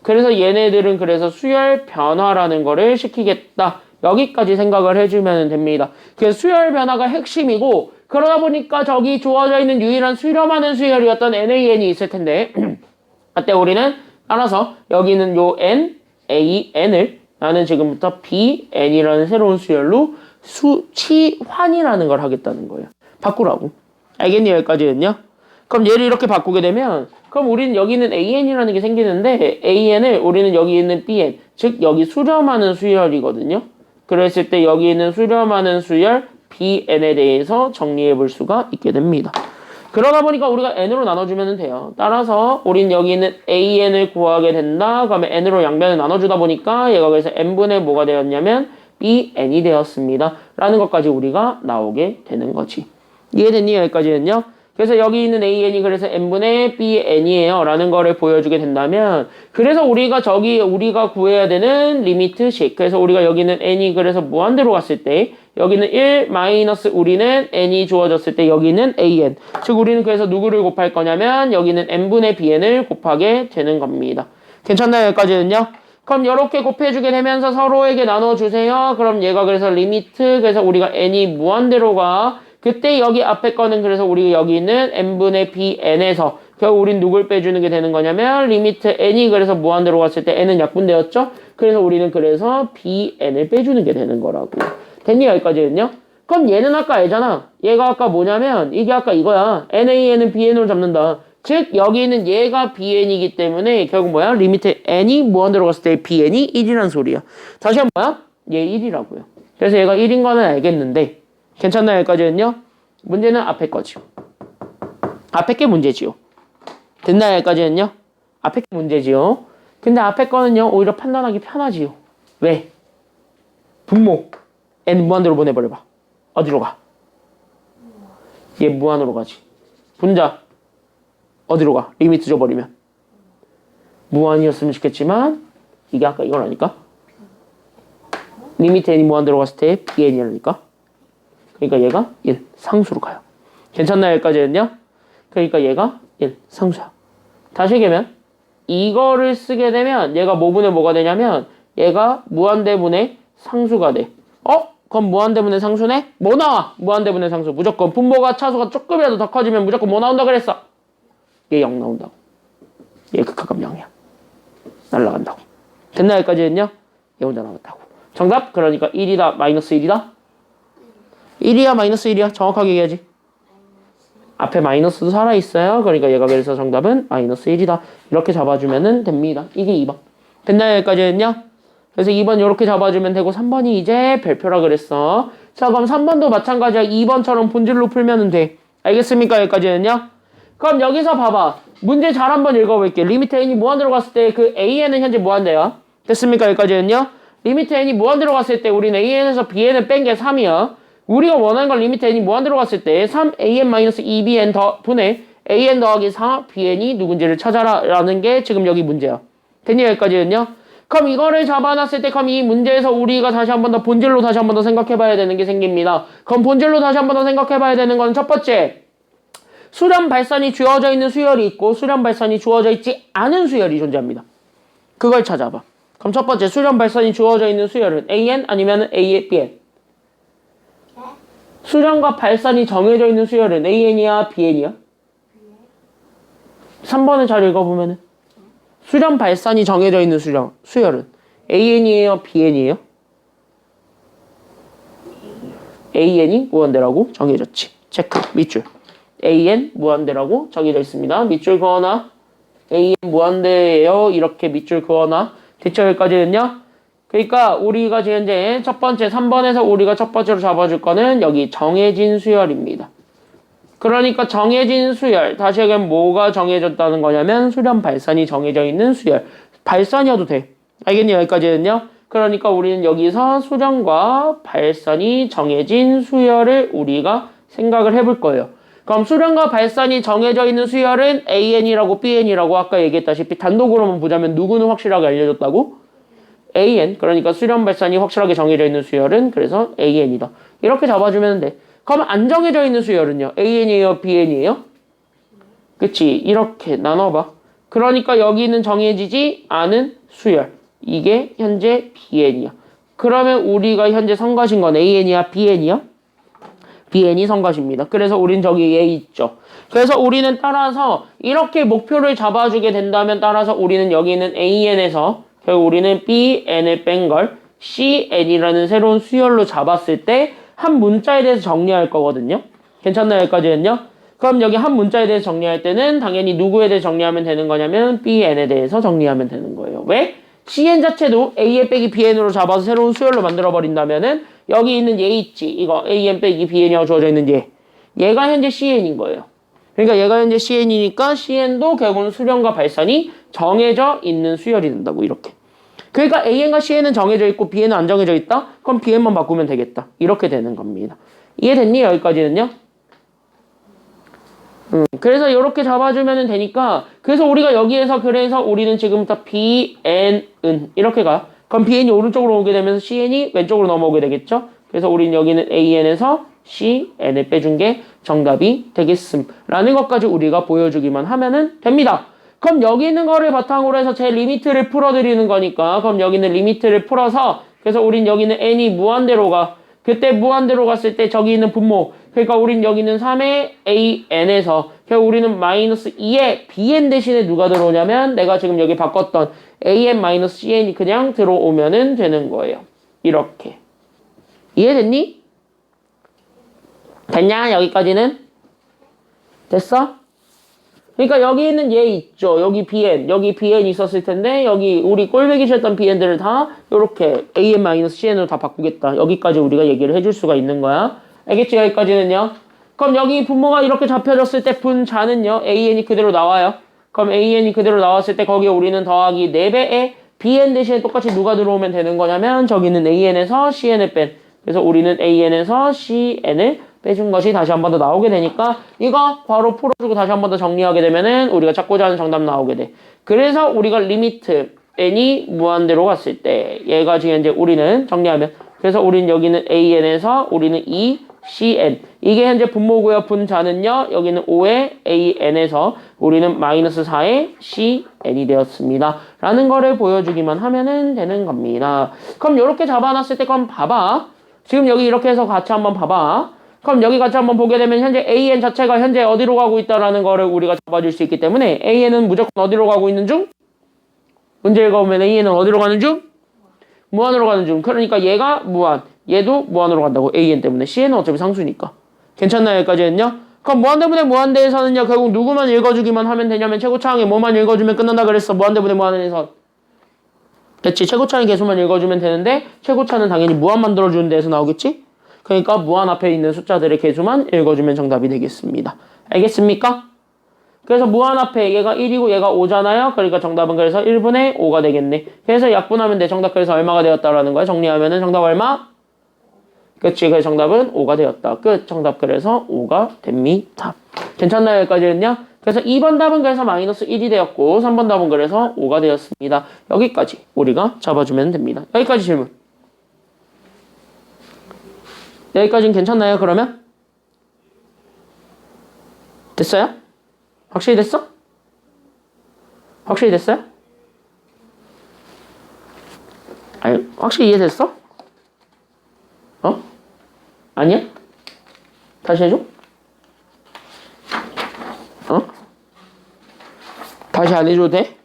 그래서 얘네들은 그래서 수열 변화라는 거를 시키겠다. 여기까지 생각을 해주면 됩니다. 그래서 수열 변화가 핵심이고 그러다 보니까 저기 주어져 있는 유일한 수렴하는 수열이었던 NAN이 있을 텐데 그때 우리는 따라서 여기는 요 NAN을 나는 지금부터 BN이라는 새로운 수열로 수치환이라는 걸 하겠다는 거예요. 바꾸라고. 알겠니? 여기까지는요? 그럼 얘를 이렇게 바꾸게 되면 그럼 우리는 여기는 AN이라는 게 생기는데 AN을 우리는 여기 있는 BN 즉 여기 수렴하는 수열이거든요. 그랬을 때 여기 있는 수렴하는 수열 BN에 대해서 정리해 볼 수가 있게 됩니다. 그러다 보니까 우리가 N으로 나눠주면 돼요. 따라서 우린 여기 있는 AN을 구하게 된다. 그러면 N으로 양변을 나눠주다 보니까 얘가 그래서 N분의 뭐가 되었냐면 BN이 되었습니다. 라는 것까지 우리가 나오게 되는 거지. 이해됐니? 여기까지는요? 그래서 여기 있는 AN이 그래서 N분의 BN이에요. 라는 거를 보여주게 된다면 그래서 우리가 구해야 되는 리미트식 그래서 우리가 여기는 N이 그래서 무한대로 갔을 때 여기는 1 마이너스 우리는 N이 주어졌을 때 여기는 AN 즉 우리는 그래서 누구를 곱할 거냐면 여기는 N분의 BN을 곱하게 되는 겁니다. 괜찮나요? 여기까지는요? 그럼 이렇게 곱해주게 되면서 서로에게 나눠주세요. 그럼 얘가 그래서 리미트 그래서 우리가 N이 무한대로 가 그때 여기 앞에 거는 그래서 우리 여기 있는 n분의 bn에서 결국 우린 누굴 빼주는 게 되는 거냐면 리미트 n이 그래서 무한대로 갔을 때 n은 약분되었죠? 그래서 우리는 그래서 bn을 빼주는 게 되는 거라고. 됐니? 여기까지는요? 그럼 얘는 아까 알잖아. 얘가 아까 뭐냐면 이게 아까 이거야. nan은 bn으로 잡는다. 즉 여기는 얘가 bn이기 때문에 결국 뭐야? 리미트 n이 무한대로 갔을 때 bn이 1이란 소리야. 다시 한번 뭐야? 얘 1이라고요. 그래서 얘가 1인 거는 알겠는데 괜찮나요? 여기까지는요? 문제는 앞에 거죠. 앞에 게 문제지요. 됐나요? 여기까지는요? 앞에 게 문제지요. 근데 앞에 거는요, 오히려 판단하기 편하지요. 왜? 분모. n 무한대로 보내버려봐. 어디로 가? 얘 무한으로 가지. 분자. 어디로 가? 리미트 줘버리면. 무한이었으면 좋겠지만, 이게 아까 이거라니까? 리미트 n이 무한대로 갔을 때 bn이라니까? 그러니까 얘가 1, 상수로 가요. 괜찮나요? 여기까지는요? 그러니까 얘가 1, 상수야. 다시 얘기하면 이거를 쓰게 되면 얘가 뭐분의 뭐가 되냐면 얘가 무한대분의 상수가 돼. 그럼 무한대분의 상수네? 뭐 나와? 무한대분의 상수. 무조건 분모가 차수가 조금이라도 더 커지면 무조건 뭐 나온다 그랬어? 얘 0 나온다고. 얘 극하감 0이야. 날라간다고. 됐나 여기까지 했냐? 얘 혼자 남았다고. 정답? 그러니까 1이다 마이너스 1이다? 1이야 마이너스 1이야? 정확하게 얘기하지. 앞에 마이너스도 살아있어요. 그러니까 얘가 그래서 정답은 마이너스 1이다. 이렇게 잡아주면 됩니다. 이게 2번. 됐나요? 여기까지 했냐? 그래서 2번 이렇게 잡아주면 되고 3번이 이제 별표라 그랬어. 자 그럼 3번도 마찬가지야. 2번처럼 본질로 풀면 돼. 알겠습니까? 여기까지 했냐? 그럼 여기서 봐봐. 문제 잘 한번 읽어볼게. 리미트 n이 무한대로 갔을 때 그 an은 현재 무한대야. 됐습니까? 여기까지 했냐? 리미트 n이 무한대로 갔을 때 우리는 an에서 bn을 뺀 게 3이야. 우리가 원하는 건 리미트 n이 무한대로 갔을 때 3an-2bn 더 분의 an 더하기 4bn이 누군지를 찾아라 라는 게 지금 여기 문제야. 됐니? 여기까지 했냐? 그럼 이거를 잡아놨을 때 그럼 이 문제에서 우리가 다시 한 번 더 본질로 다시 한 번 더 생각해봐야 되는 게 생깁니다. 그럼 본질로 다시 한 번 더 생각해봐야 되는 건 첫 번째, 수렴 발산이 주어져 있는 수열이 있고 수렴 발산이 주어져 있지 않은 수열이 존재합니다. 그걸 찾아봐. 그럼 첫 번째, 수렴 발산이 주어져 있는 수열은 AN 아니면 ABN? 수렴과 발산이 정해져 있는 수열은 AN이야 BN이야? 3번을 잘 읽어보면은 수렴 발산이 정해져 있는 수열은 AN이에요 BN이에요? AN이 무한대라고 정해졌지. 체크 밑줄. AN 무한대라고 정해져 있습니다. 밑줄 그어놔. AN 무한대예요. 이렇게 밑줄 그어놔. 대체 여기까지 했냐? 그러니까 우리가 지금 이제 첫 번째 3번에서 우리가 첫 번째로 잡아줄 거는 여기 정해진 수열입니다. 그러니까 정해진 수열. 다시 얘기하면 뭐가 정해졌다는 거냐면 수렴 발산이 정해져 있는 수열. 발산이어도 돼. 알겠니? 여기까지 했냐? 그러니까 우리는 여기서 수렴과 발산이 정해진 수열을 우리가 생각을 해볼 거예요. 그럼 수렴과 발산이 정해져 있는 수열은 AN이라고 BN이라고 아까 얘기했다시피 단독으로만 보자면 누구는 확실하게 알려줬다고? AN. 그러니까 수렴 발산이 확실하게 정해져 있는 수열은 그래서 AN이다. 이렇게 잡아주면 돼. 그럼 안 정해져 있는 수열은요? AN이에요? BN이에요? 그치? 이렇게 나눠봐. 그러니까 여기는 정해지지 않은 수열. 이게 현재 BN이야. 그러면 우리가 현재 성가신 건 AN이야? BN이야? BN이 성가십니다. 그래서 우린 저기 얘 있죠. 그래서 우리는 따라서 이렇게 목표를 잡아주게 된다면 따라서 우리는 여기 있는 AN에서 결국 우리는 BN을 뺀 걸 CN이라는 새로운 수열로 잡았을 때 한 문자에 대해서 정리할 거거든요. 괜찮나요? 여기까지 했냐? 그럼 여기 한 문자에 대해서 정리할 때는 당연히 누구에 대해서 정리하면 되는 거냐면 BN에 대해서 정리하면 되는 거예요. 왜? CN 자체도 AN 빼기 BN으로 잡아서 새로운 수열로 만들어버린다면은 여기 있는 얘 있지. 이거 AN 빼기 BN이라고 주어져 있는 얘. 얘가 현재 CN인 거예요. 그러니까 얘가 현재 CN이니까 CN도 결국은 수렴과 발산이 정해져 있는 수열이 된다고 이렇게. 그러니까 AN과 CN은 정해져 있고 BN은 안 정해져 있다? 그럼 BN만 바꾸면 되겠다. 이렇게 되는 겁니다. 이해됐니? 여기까지는요? 그래서 이렇게 잡아주면 되니까 그래서 우리가 여기에서 그래서 우리는 지금부터 BN은 이렇게 가. 그럼 BN이 오른쪽으로 오게 되면서 CN이 왼쪽으로 넘어오게 되겠죠? 그래서 우리는 여기는 AN에서 CN을 빼준 게 정답이 되겠음. 라는 것까지 우리가 보여주기만 하면은 됩니다. 그럼 여기 있는 거를 바탕으로 해서 제 리미트를 풀어드리는 거니까 그럼 여기는 리미트를 풀어서 그래서 우린 여기는 n이 무한대로 가. 그때 무한대로 갔을 때 저기 있는 분모 그러니까 우린 여기는 3의 AN에서 결국 우리는 마이너스 2의 BN 대신에 누가 들어오냐면 내가 지금 여기 바꿨던 AN-CN이 그냥 들어오면은 되는 거예요. 이렇게. 이해됐니? 됐냐? 여기까지는? 됐어? 그러니까 여기 있는 얘 있죠. 여기 BN 있었을 텐데 여기 우리 꼴배기 싫었던 BN들을 다 이렇게 AN-CN으로 다 바꾸겠다. 여기까지 우리가 얘기를 해줄 수가 있는 거야. 알겠지? 여기까지는요. 그럼 여기 분모가 이렇게 잡혀졌을 때 분자는요. AN이 그대로 나와요. 그럼 AN이 그대로 나왔을 때 거기에 우리는 더하기 4배의 BN 대신에 똑같이 누가 들어오면 되는 거냐면 저기는 AN에서 CN을 뺀. 그래서 우리는 AN에서 CN을 빼준 것이 다시 한 번 더 나오게 되니까 이거 바로 풀어주고 다시 한 번 더 정리하게 되면은 우리가 찾고자 하는 정답 나오게 돼. 그래서 우리가 리미트 n이 무한대로 갔을 때 얘가 지금 이제 우리는 정리하면 그래서 우리는 여기는 AN에서 우리는 CN 이게 현재 분모고요. 분자는요. 여기는 5의 AN에서 우리는 마이너스 4의 CN이 되었습니다. 라는 거를 보여주기만 하면은 되는 겁니다. 그럼 이렇게 잡아놨을 때 그럼 봐봐. 지금 여기 이렇게 해서 같이 한번 봐봐. 그럼 여기 같이 한번 보게 되면 현재 AN 자체가 현재 어디로 가고 있다라는 거를 우리가 잡아줄 수 있기 때문에 AN은 무조건 어디로 가고 있는 중? 문제 읽어보면 AN은 어디로 가는 중? 무한으로 가는 중. 그러니까 얘가 무한, 얘도 무한으로 간다고. AN 때문에. CN은 어차피 상수니까. 괜찮나요? 여기까지는요? 그럼 무한대분의 무한대에서는요 결국 누구만 읽어주기만 하면 되냐면 최고차항에 뭐만 읽어주면 끝난다 그랬어. 무한대분의 무한에서. 그치? 최고차항의 개수만 읽어주면 되는데 최고차는 당연히 무한 만들어주는 데에서 나오겠지? 그러니까 무한 앞에 있는 숫자들의 개수만 읽어주면 정답이 되겠습니다. 알겠습니까? 그래서 무한 앞에 얘가 1이고 얘가 5잖아요. 그러니까 정답은 그래서 1분의 5가 되겠네. 그래서 약분하면 돼. 정답 그래서 얼마가 되었다라는 거야. 정리하면은 정답 얼마? 그치. 그래서 정답은 5가 되었다. 끝. 정답 그래서 5가 됩니다. 괜찮나요? 여기까지는요? 그래서 2번 답은 그래서 마이너스 1이 되었고 3번 답은 그래서 5가 되었습니다. 여기까지 우리가 잡아주면 됩니다. 여기까지 질문. 여기까지는 괜찮나요? 그러면? 됐어요? 확실히 됐어? 확실히 됐어요? 아니, 확실히 이해됐어? 어? 아니야? 다시 해줘? 어? 다시 안 해줘도 돼?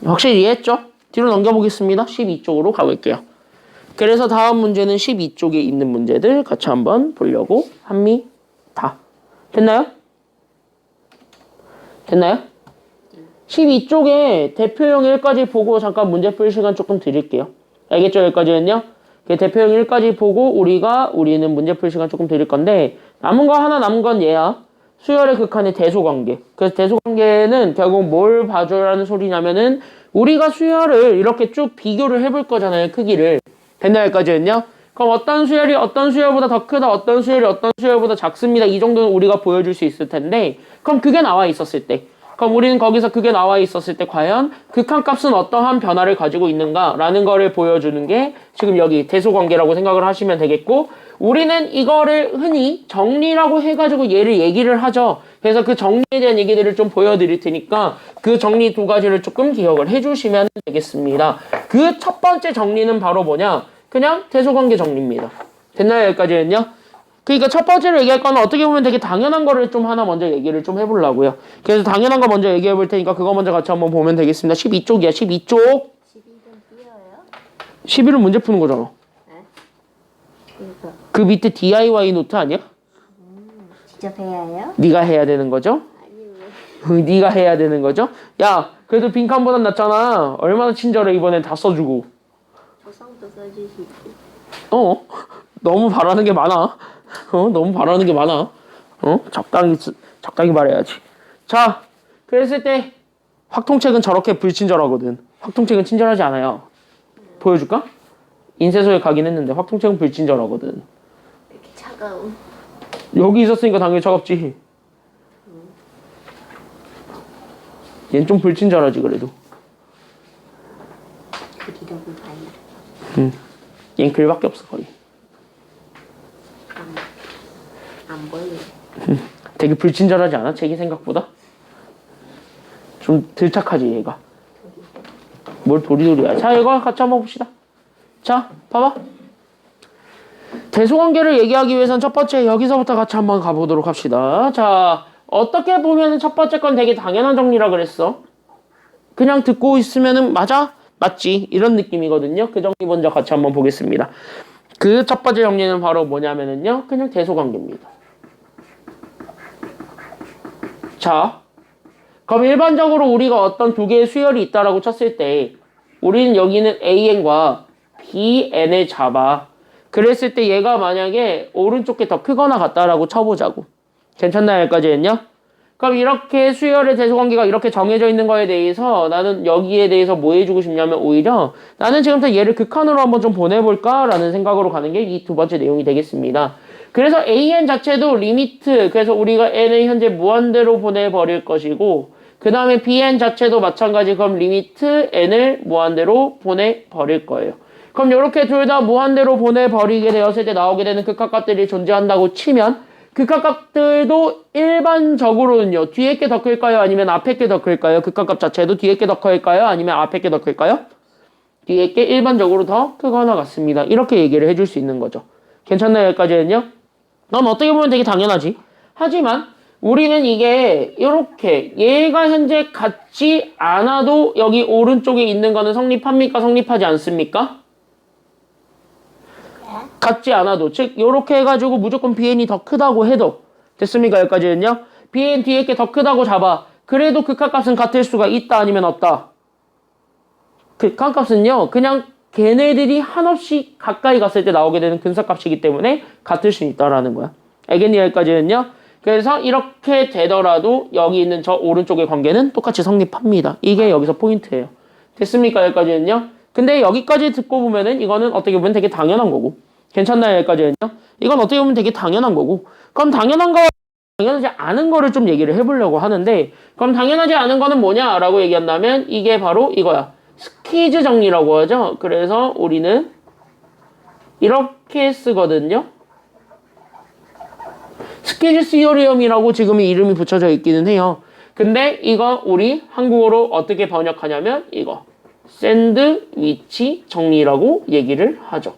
확실히 이해했죠? 뒤로 넘겨보겠습니다. 12쪽으로 가볼게요. 그래서 다음 문제는 12쪽에 있는 문제들 같이 한번 보려고 합니다. 됐나요? 됐나요? 12쪽에 대표형 1까지 보고 잠깐 문제 풀 시간 조금 드릴게요. 알겠죠? 여기까지는요? 대표형 1까지 보고 우리는 문제 풀 시간 조금 드릴 건데 남은 거 하나 남은 건 얘야. 수열의 극한의 대소관계. 그래서 대소관계는 결국 뭘 봐줘라는 소리냐면은 우리가 수열을 이렇게 쭉 비교를 해볼 거잖아요. 크기를. 됐나요? 여기까지는요? 그럼 어떤 수열이 어떤 수열보다 더 크다, 어떤 수열이 어떤 수열보다 작습니다. 이 정도는 우리가 보여줄 수 있을 텐데 그럼 그게 나와 있었을 때 그럼 우리는 거기서 그게 나와 있었을 때 과연 극한값은 어떠한 변화를 가지고 있는가라는 거를 보여주는 게 지금 여기 대소관계라고 생각을 하시면 되겠고 우리는 이거를 흔히 정리라고 해가지고 얘를 얘기를 하죠. 그래서 그 정리에 대한 얘기들을 좀 보여드릴 테니까 그 정리 두 가지를 조금 기억을 해주시면 되겠습니다. 그 첫 번째 정리는 바로 뭐냐? 그냥 대소관계 정리입니다. 됐나요? 여기까지는요? 그러니까 첫 번째로 얘기할 거는 어떻게 보면 되게 당연한 거를 좀 하나 먼저 얘기를 좀 해보려고요. 그래서 당연한 거 먼저 얘기해 볼 테니까 그거 먼저 같이 한번 보면 되겠습니다. 12쪽이야. 12쪽. 12는 띄어요? 11은 문제 푸는 거잖아. 네? 그러니까 그 밑에 DIY 노트 아니야? 직접 해야 해요? 네가 해야 되는 거죠? 아니요. 네가 해야 되는 거죠? 야, 그래도 빈칸보단 낫잖아. 얼마나 친절해 이번엔 다 써주고. 조성도 써주시고. 너무 바라는 게 많아. 너무 바라는 게 많아. 적당히 말해야지. 자, 그랬을 때 확통책은 저렇게 불친절하거든. 확통책은 친절하지 않아요. 보여줄까? 인쇄소에 가긴 했는데 확통책은 불친절하거든. 이렇게 차가운. 여기 있었으니까 당연히 차갑지. 얜 좀 불친절하지 그래도. 그리려고 봐요. 얜 글밖에 없어 거의. 안 보여요. 되게 불친절하지 않아? 책이 생각보다? 좀 들착하지 얘가. 뭘 도리도리야. 자, 이거 같이 한번 봅시다. 자, 봐봐. 대소관계를 얘기하기 위해선 첫 번째 여기서부터 같이 한번 가보도록 합시다. 자, 어떻게 보면 첫 번째 건 되게 당연한 정리라 그랬어. 그냥 듣고 있으면은 맞아? 맞지? 이런 느낌이거든요. 그 정리 먼저 같이 한번 보겠습니다. 그 첫 번째 정리는 바로 뭐냐면은요. 그냥 대소관계입니다. 자, 그럼 일반적으로 우리가 어떤 두 개의 수열이 있다라고 쳤을 때 우리는 여기는 AN과 BN을 잡아. 그랬을 때 얘가 만약에 오른쪽 게 더 크거나 같다라고 쳐보자고. 괜찮나요? 여기까지는요? 그럼 이렇게 수열의 대소관계가 이렇게 정해져 있는 거에 대해서 나는 여기에 대해서 뭐 해주고 싶냐면 오히려 나는 지금부터 얘를 극한으로 한번 좀 보내볼까? 라는 생각으로 가는 게 이 두 번째 내용이 되겠습니다. 그래서 AN 자체도 리미트, 그래서 우리가 N을 현재 무한대로 보내버릴 것이고 그 다음에 BN 자체도 마찬가지 그럼 리미트 N을 무한대로 보내버릴 거예요. 그럼 이렇게 둘 다 무한대로 보내버리게 되었을 때 나오게 되는 극한값들이 존재한다고 치면 극한값들도 일반적으로는요. 뒤에 게 더 클까요? 아니면 앞에 게 더 클까요? 극한값 자체도 뒤에 게 더 클까요? 아니면 앞에 게 더 클까요? 뒤에 게 일반적으로 더 크거나 같습니다. 이렇게 얘기를 해줄 수 있는 거죠. 괜찮나요? 여기까지는요? 넌 어떻게 보면 되게 당연하지. 하지만 우리는 이게 이렇게 얘가 현재 같지 않아도 여기 오른쪽에 있는 거는 성립합니까? 성립하지 않습니까? 같지 않아도 즉 이렇게 해가지고 무조건 BN이 더 크다고 해도 됐습니까? 여기까지는요? BN 뒤에 게 더 크다고 잡아. 그래도 극한값은 같을 수가 있다 아니면 없다? 극한값은요 그냥 걔네들이 한없이 가까이 갔을 때 나오게 되는 근사값이기 때문에 같을 수 있다라는 거야. 알겠니? 여기까지는요? 그래서 이렇게 되더라도 여기 있는 저 오른쪽의 관계는 똑같이 성립합니다. 이게 여기서 포인트예요. 됐습니까? 여기까지는요? 근데 여기까지 듣고 보면은 이거는 어떻게 보면 되게 당연한 거고. 괜찮나요? 여기까지는요? 이건 어떻게 보면 되게 당연한 거고. 그럼 당연한 거 당연하지 않은 거를 좀 얘기를 해보려고 하는데 그럼 당연하지 않은 거는 뭐냐라고 얘기한다면 이게 바로 이거야. 스퀴즈 정리라고 하죠. 그래서 우리는 이렇게 쓰거든요. 스퀴즈 시오리움이라고 지금 이름이 붙여져 있기는 해요. 근데 이거 우리 한국어로 어떻게 번역하냐면 이거 샌드위치 정리라고 얘기를 하죠.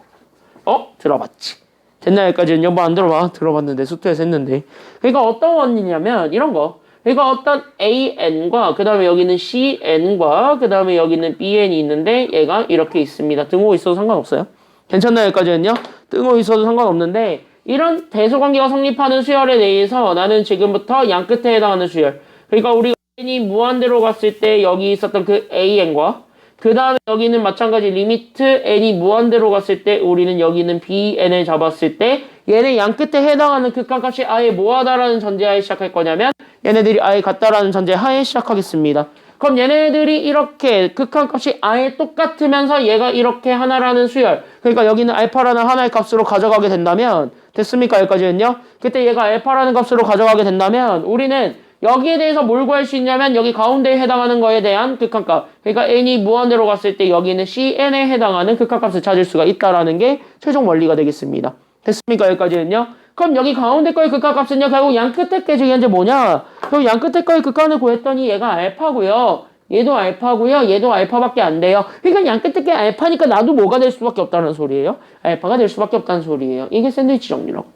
들어봤지. 됐나? 여기까지는요? 뭐 안 들어봐. 들어봤는데 숙제에서 했는데. 그러니까 어떤 원리냐면 이런 거. 그러니까 어떤 AN과 그 다음에 여기는 CN과 그 다음에 여기는 BN이 있는데 얘가 이렇게 있습니다. 등호 있어도 상관없어요. 괜찮나요? 여기까지는요? 등호 있어도 상관없는데 이런 대소관계가 성립하는 수열에 대해서 나는 지금부터 양 끝에 해당하는 수열. 그러니까 우리가 N이 무한대로 갔을 때 여기 있었던 그 AN과 그 다음에 여기는 마찬가지 리미트 N이 무한대로 갔을 때 우리는 여기는 BN을 잡았을 때 얘네 양 끝에 해당하는 극한값이 아예 뭐하다라는 전제하에 시작할 거냐면 얘네들이 아예 같다라는 전제하에 시작하겠습니다. 그럼 얘네들이 이렇게 극한값이 아예 똑같으면서 얘가 이렇게 하나라는 수열 그러니까 여기는 알파라는 하나의 값으로 가져가게 된다면 됐습니까? 여기까지는요? 그때 얘가 알파라는 값으로 가져가게 된다면 우리는 여기에 대해서 뭘 구할 수 있냐면 여기 가운데에 해당하는 거에 대한 극한값 그러니까 n이 무한대로 갔을 때 여기는 cn에 해당하는 극한값을 찾을 수가 있다라는 게 최종 원리가 되겠습니다. 됐습니까? 여기까지는요? 그럼 여기 가운데 거의 극한값은요 결국 양 끝에 게 지금 현재 뭐냐? 그럼 양 끝에 거의 극한을 구했더니 얘가 알파고요. 얘도 알파고요. 얘도 알파밖에 안 돼요. 그러니까 양 끝에 게 알파니까 나도 뭐가 될 수밖에 없다는 소리예요? 알파가 될 수밖에 없다는 소리예요. 이게 샌드위치 정리라고.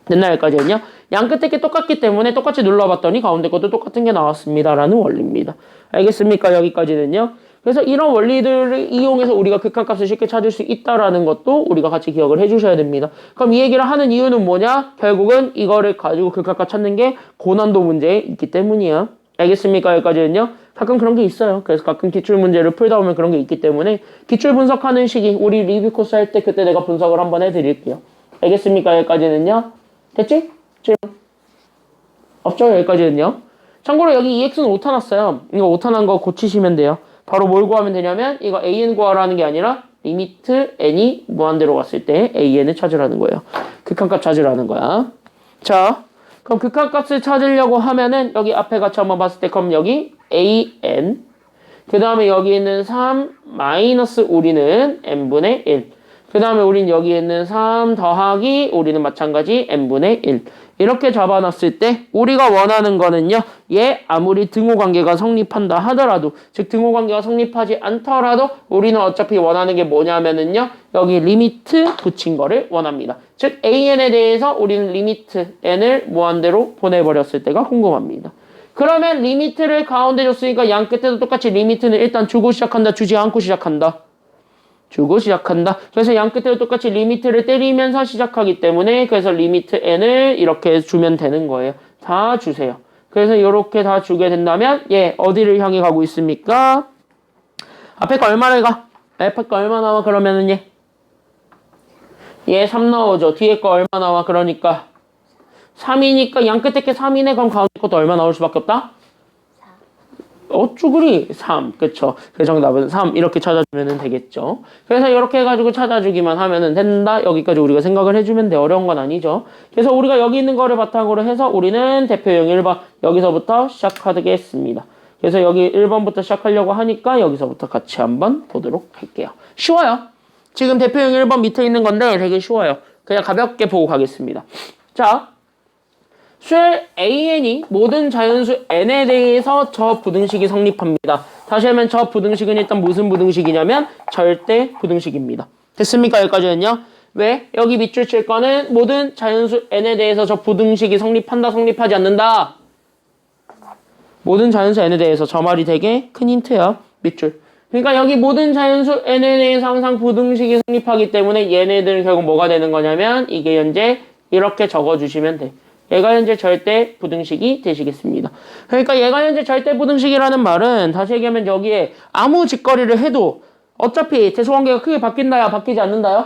됐나? 여기까지는요? 양 끝에 게 똑같기 때문에 똑같이 눌러봤더니 가운데 것도 똑같은 게 나왔습니다라는 원리입니다. 알겠습니까? 여기까지는요? 그래서 이런 원리들을 이용해서 우리가 극한값을 쉽게 찾을 수 있다라는 것도 우리가 같이 기억을 해주셔야 됩니다. 그럼 이 얘기를 하는 이유는 뭐냐? 결국은 이거를 가지고 극한값 찾는 게 고난도 문제에 있기 때문이야. 알겠습니까? 여기까지는요? 가끔 그런 게 있어요. 그래서 가끔 기출문제를 풀다 보면 그런 게 있기 때문에 기출 분석하는 시기 우리 리뷰 코스 할 때 그때 내가 분석을 한번 해드릴게요. 알겠습니까? 여기까지는요? 됐지? 질문? 없죠? 여기까지는요? 참고로 여기 EX는 오타 났어요. 이거 오타 난 거 고치시면 돼요. 바로 뭘 구하면 되냐면 이거 AN 구하라는 게 아니라 리미트 N이 무한대로 갔을 때 AN을 찾으라는 거예요. 극한값 찾으라는 거야. 자, 그럼 극한값을 찾으려고 하면은 여기 앞에 같이 한번 봤을 때 그럼 여기 AN 그 다음에 여기 있는 3 마이너스 우리는 n분의 1 그 다음에 우린 여기 있는 3 더하기 우리는 마찬가지 n분의 1 이렇게 잡아놨을 때 우리가 원하는 거는요. 얘 아무리 등호관계가 성립한다 하더라도 즉 등호관계가 성립하지 않더라도 우리는 어차피 원하는 게 뭐냐면은요. 여기 리미트 붙인 거를 원합니다. 즉 AN에 대해서 우리는 리미트 N을 무한대로 보내버렸을 때가 궁금합니다. 그러면 리미트를 가운데 줬으니까 양 끝에도 똑같이 리미트는 일단 주고 시작한다. 주지 않고 시작한다. 주고 시작한다. 그래서 양 끝에도 똑같이 리미트를 때리면서 시작하기 때문에 그래서 리미트 n을 이렇게 주면 되는 거예요. 다 주세요. 그래서 이렇게 다 주게 된다면 얘 어디를 향해 가고 있습니까? 앞에 거 얼마를 가? 앞에 거 얼마 나와 그러면은 얘 3 나오죠. 뒤에 거 얼마 나와 그러니까 3이니까 양 끝에 게 3이네. 그럼 가운데 것도 얼마 나올 수밖에 없다? 어쭈구리 3 그쵸. 그 정답은 3 이렇게 찾아주면 되겠죠. 그래서 이렇게 해가지고 찾아주기만 하면 된다. 여기까지 우리가 생각을 해주면 돼. 어려운 건 아니죠. 그래서 우리가 여기 있는 거를 바탕으로 해서 우리는 대표형 1번 여기서부터 시작하겠습니다. 그래서 여기 1번부터 시작하려고 하니까 여기서부터 같이 한번 보도록 할게요. 쉬워요. 지금 대표형 1번 밑에 있는 건데 되게 쉬워요. 그냥 가볍게 보고 가겠습니다. 자, 쉘 AN이 모든 자연수 N에 대해서 저 부등식이 성립합니다. 다시 하면 저 부등식은 일단 무슨 부등식이냐면 절대 부등식입니다. 됐습니까? 여기까지는요. 왜? 여기 밑줄 칠 거는 모든 자연수 N에 대해서 저 부등식이 성립한다, 성립하지 않는다. 모든 자연수 N에 대해서 저 말이 되게 큰 힌트야. 밑줄. 그러니까 여기 모든 자연수 N에 대해서 항상 부등식이 성립하기 때문에 얘네들은 결국 뭐가 되는 거냐면 이게 현재 이렇게 적어주시면 돼. 얘가 현재 절대 부등식이 되시겠습니다. 그러니까 얘가 현재 절대 부등식이라는 말은 다시 얘기하면 여기에 아무 짓거리를 해도 어차피 대소관계가 크게 바뀐다야 바뀌지 않는다요?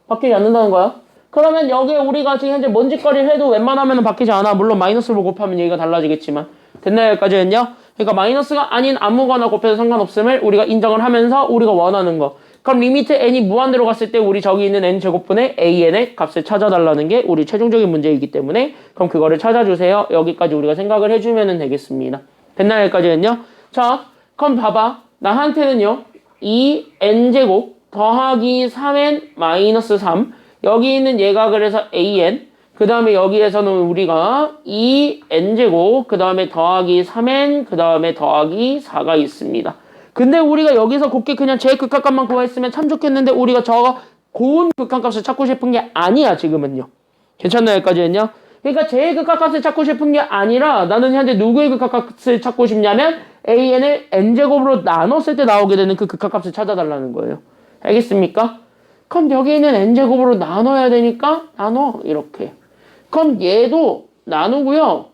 바뀌지 않는다는 거야. 그러면 여기에 우리가 지금 현재 뭔 짓거리를 해도 웬만하면 바뀌지 않아. 물론 마이너스로 곱하면 얘기가 달라지겠지만. 됐나요? 여기까지는요? 그러니까 마이너스가 아닌 아무거나 곱해도 상관없음을 우리가 인정을 하면서 우리가 원하는 거. 그럼 리미트 n이 무한대로 갔을 때 우리 저기 있는 n제곱분의 an의 값을 찾아달라는 게 우리 최종적인 문제이기 때문에 그럼 그거를 찾아주세요. 여기까지 우리가 생각을 해주면 되겠습니다. 됐나요? 여기까지는요? 자, 그럼 봐봐. 나한테는요. 2n제곱 더하기 3n 마이너스 3 여기 있는 얘가 그래서 an 그 다음에 여기에서는 우리가 2n제곱 그 다음에 더하기 3n 그 다음에 더하기 4가 있습니다. 근데 우리가 여기서 곱게 그냥 제 극한값만 구했으면 참 좋겠는데 우리가 저 고운 극한값을 찾고 싶은 게 아니야 지금은요. 괜찮나요? 여기까지는요. 그러니까 제 극한값을 찾고 싶은 게 아니라 나는 현재 누구의 극한값을 찾고 싶냐면 an을 n제곱으로 나눴을 때 나오게 되는 그 극한값을 찾아달라는 거예요. 알겠습니까? 그럼 여기 있는 n제곱으로 나눠야 되니까 나눠 이렇게. 그럼 얘도 나누고요.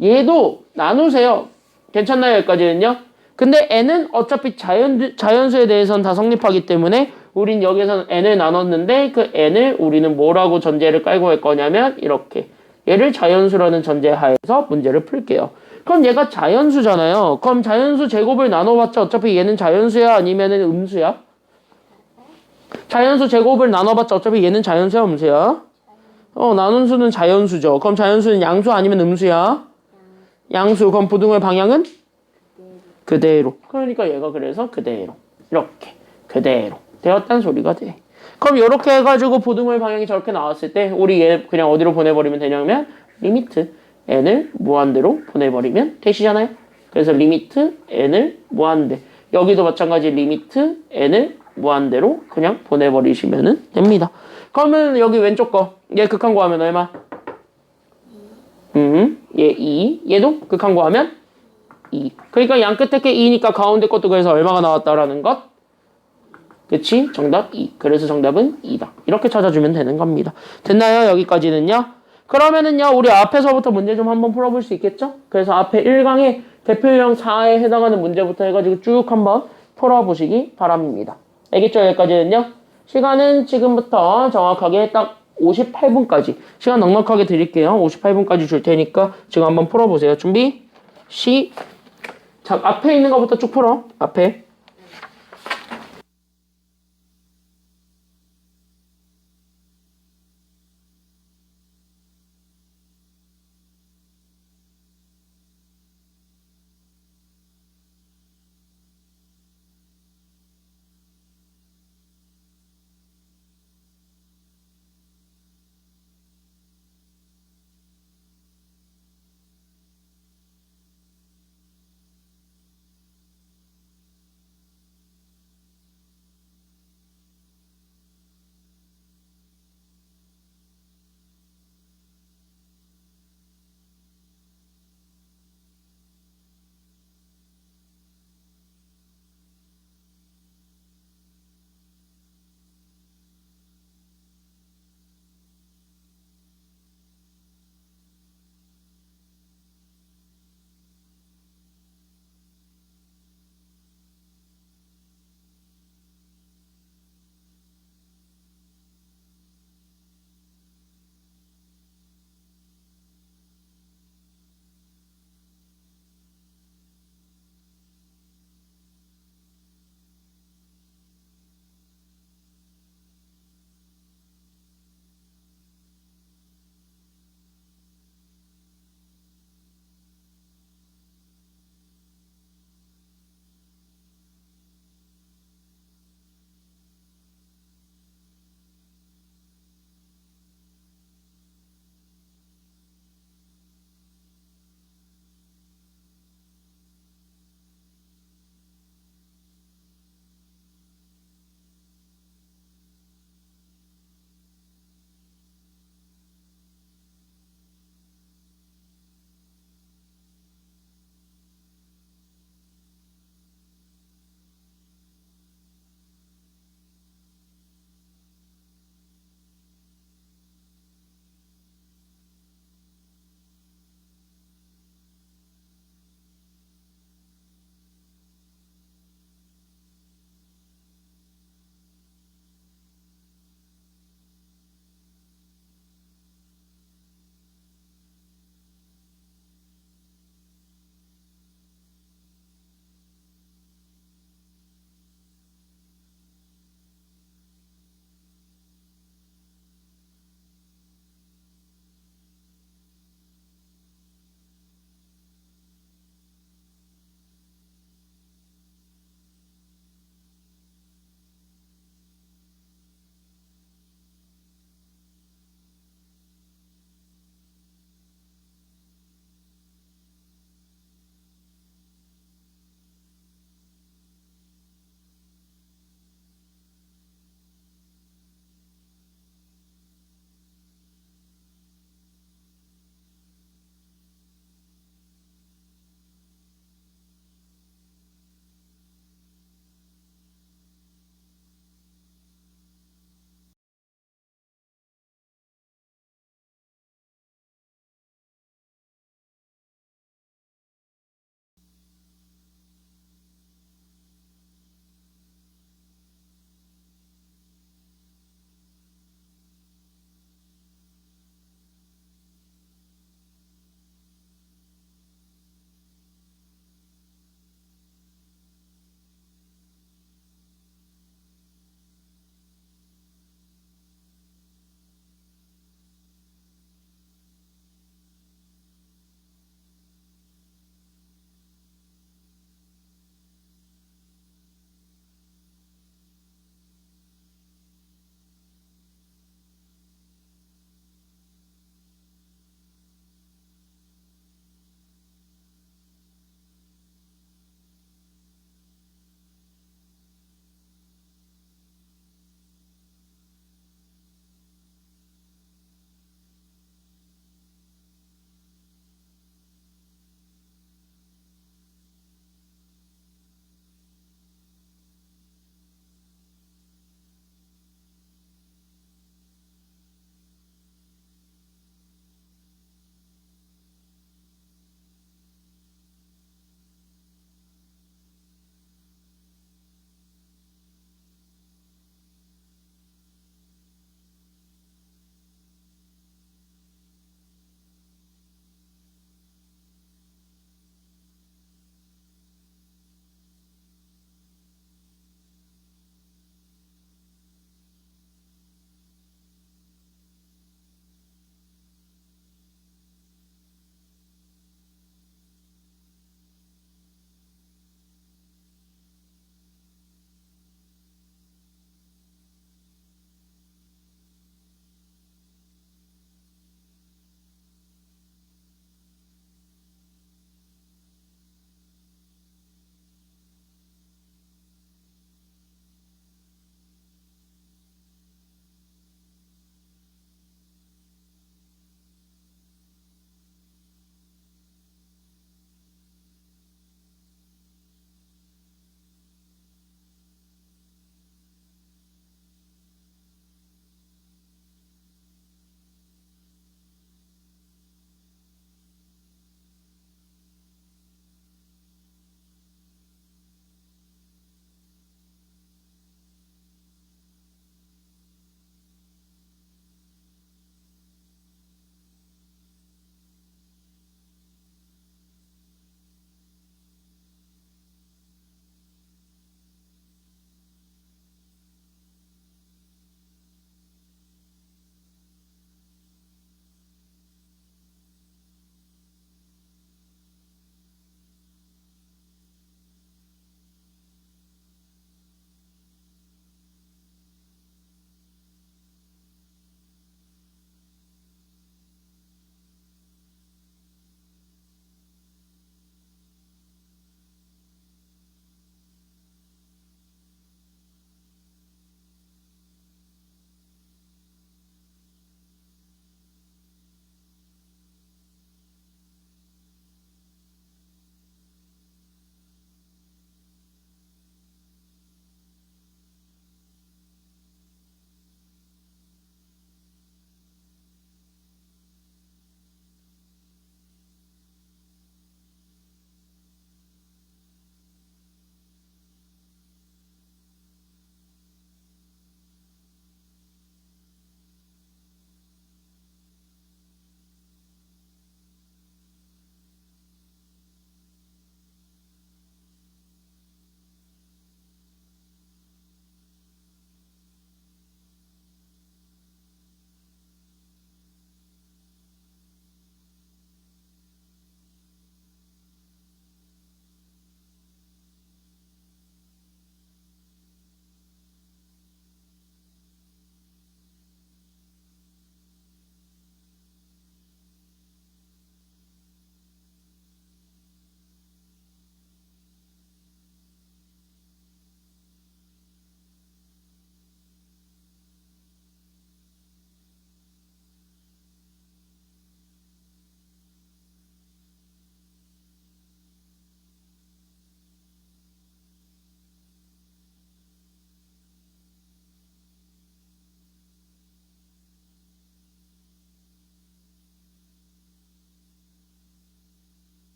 얘도 나누세요. 괜찮나요? 여기까지는요. 근데 n은 어차피 자연수에 대해서는 다 성립하기 때문에 우린 여기서는 n을 나눴는데 그 n을 우리는 뭐라고 전제를 깔고 할 거냐면 이렇게. 얘를 자연수라는 전제 하에서 문제를 풀게요. 그럼 얘가 자연수잖아요. 그럼 자연수 제곱을 나눠봤자 어차피 얘는 자연수야 아니면은 음수야? 자연수 제곱을 나눠봤자 어차피 얘는 자연수야 음수야? 나눈 수는 자연수죠. 그럼 자연수는 양수 아니면 음수야? 양수. 그럼 부등호의 방향은? 그대로. 그러니까 얘가 그래서 그대로. 이렇게. 그대로. 되었다는 소리가 돼. 그럼 이렇게 해가지고 부등호의 방향이 저렇게 나왔을 때 우리 얘 그냥 어디로 보내버리면 되냐면 리미트 n을 무한대로 보내버리면 되시잖아요. 그래서 리미트 n을 무한대. 여기도 마찬가지 리미트 n을 무한대로 그냥 보내버리시면 됩니다. 그러면 여기 왼쪽 거. 얘 극한 구하면 얼마? 얘 2. 얘도 극한 구하면 2. 그러니까 양 끝에 게 2니까 가운데 것도 그래서 얼마가 나왔다라는 것? 그치? 정답 2. 그래서 정답은 2다. 이렇게 찾아주면 되는 겁니다. 됐나요? 여기까지는요? 그러면은요, 우리 앞에서부터 문제 좀 한번 풀어볼 수 있겠죠? 그래서 앞에 1강의 대표 유형 4에 해당하는 문제부터 해가지고 쭉 한번 풀어보시기 바랍니다. 알겠죠? 여기까지는요? 시간은 지금부터 정확하게 딱 58분까지. 시간 넉넉하게 드릴게요. 58분까지 줄 테니까 지금 한번 풀어보세요. 준비, 시작. 앞에 있는 것부터 쭉 풀어. 앞에.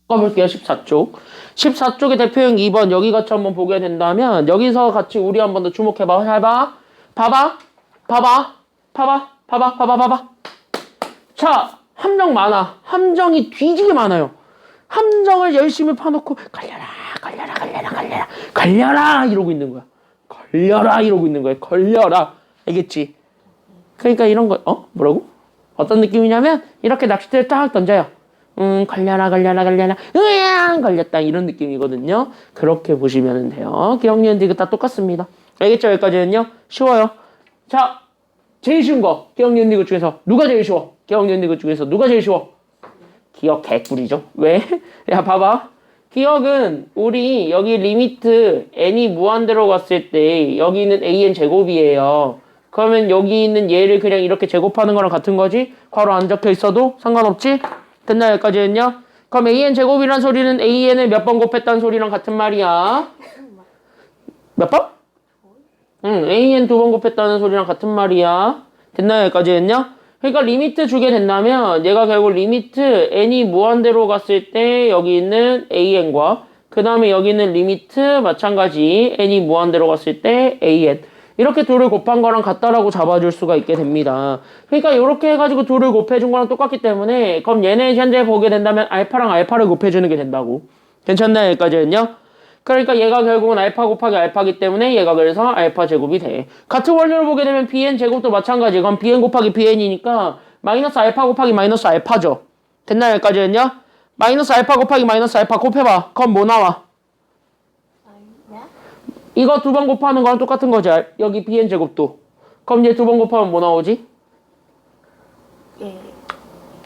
꺼볼게요. 14쪽. 14쪽의 대표형 2번 여기 같이 한번 보게 된다면 여기서 같이 우리 한 번 더 주목해봐. 잘 봐. 봐봐. 봐봐. 봐봐. 봐봐. 봐봐. 봐봐. 자, 함정 많아. 함정이 뒤지게 많아요. 함정을 열심히 파놓고 걸려라. 걸려라. 걸려라. 걸려라. 걸려라. 이러고 있는 거야. 걸려라. 이러고 있는 거야. 걸려라. 알겠지? 그러니까 이런 거 뭐라고? 어떤 느낌이냐면 이렇게 낚싯대를 딱 던져요. 걸려라 걸려라 걸려라 으앙 걸렸다 이런 느낌이거든요. 그렇게 보시면 돼요. 기억니은 디귿 다 똑같습니다. 알겠죠? 여기까지는요. 쉬워요. 자, 제일 쉬운 거 기억니은 디귿 중에서 누가 제일 쉬워? 기억니은 디귿 중에서 누가 제일 쉬워? 기억 개꿀이죠. 왜? 야 봐봐. 기억은 우리 여기 리미트 n이 무한대로 갔을 때 여기는 an 제곱이에요. 그러면 여기 있는 얘를 그냥 이렇게 제곱하는 거랑 같은 거지? 괄호 안 적혀 있어도 상관없지? 됐나 여기까지는요? 그럼 an 제곱이란 소리는 an을 몇 번 곱했다는 소리랑 같은 말이야. 몇 번? an 2번 곱했다는 소리랑 같은 말이야. 됐나 여기까지는요? 그러니까 리미트 주게 된다면 얘가 결국 리미트 n이 무한대로 갔을 때 여기 있는 an과 그 다음에 여기 있는 리미트 마찬가지 n이 무한대로 갔을 때 an 이렇게 둘을 곱한 거랑 같다라고 잡아줄 수가 있게 됩니다. 그러니까 이렇게 해가지고 둘을 곱해준 거랑 똑같기 때문에 그럼 얘네 현재 보게 된다면 알파랑 알파를 곱해주는 게 된다고. 괜찮나요? 여기까지는요? 그러니까 얘가 결국은 알파 곱하기 알파기 때문에 얘가 그래서 알파 제곱이 돼. 같은 원리를 보게 되면 bn 제곱도 마찬가지. 그럼 bn 곱하기 bn이니까 마이너스 알파 곱하기 마이너스 알파죠. 됐나요? 여기까지는요? 마이너스 알파 곱하기 마이너스 알파 곱해봐. 그럼 뭐 나와? 이거 두 번 곱하는 거랑 똑같은 거지. 여기 bn 제곱도. 그럼 얘 두 번 곱하면 뭐 나오지?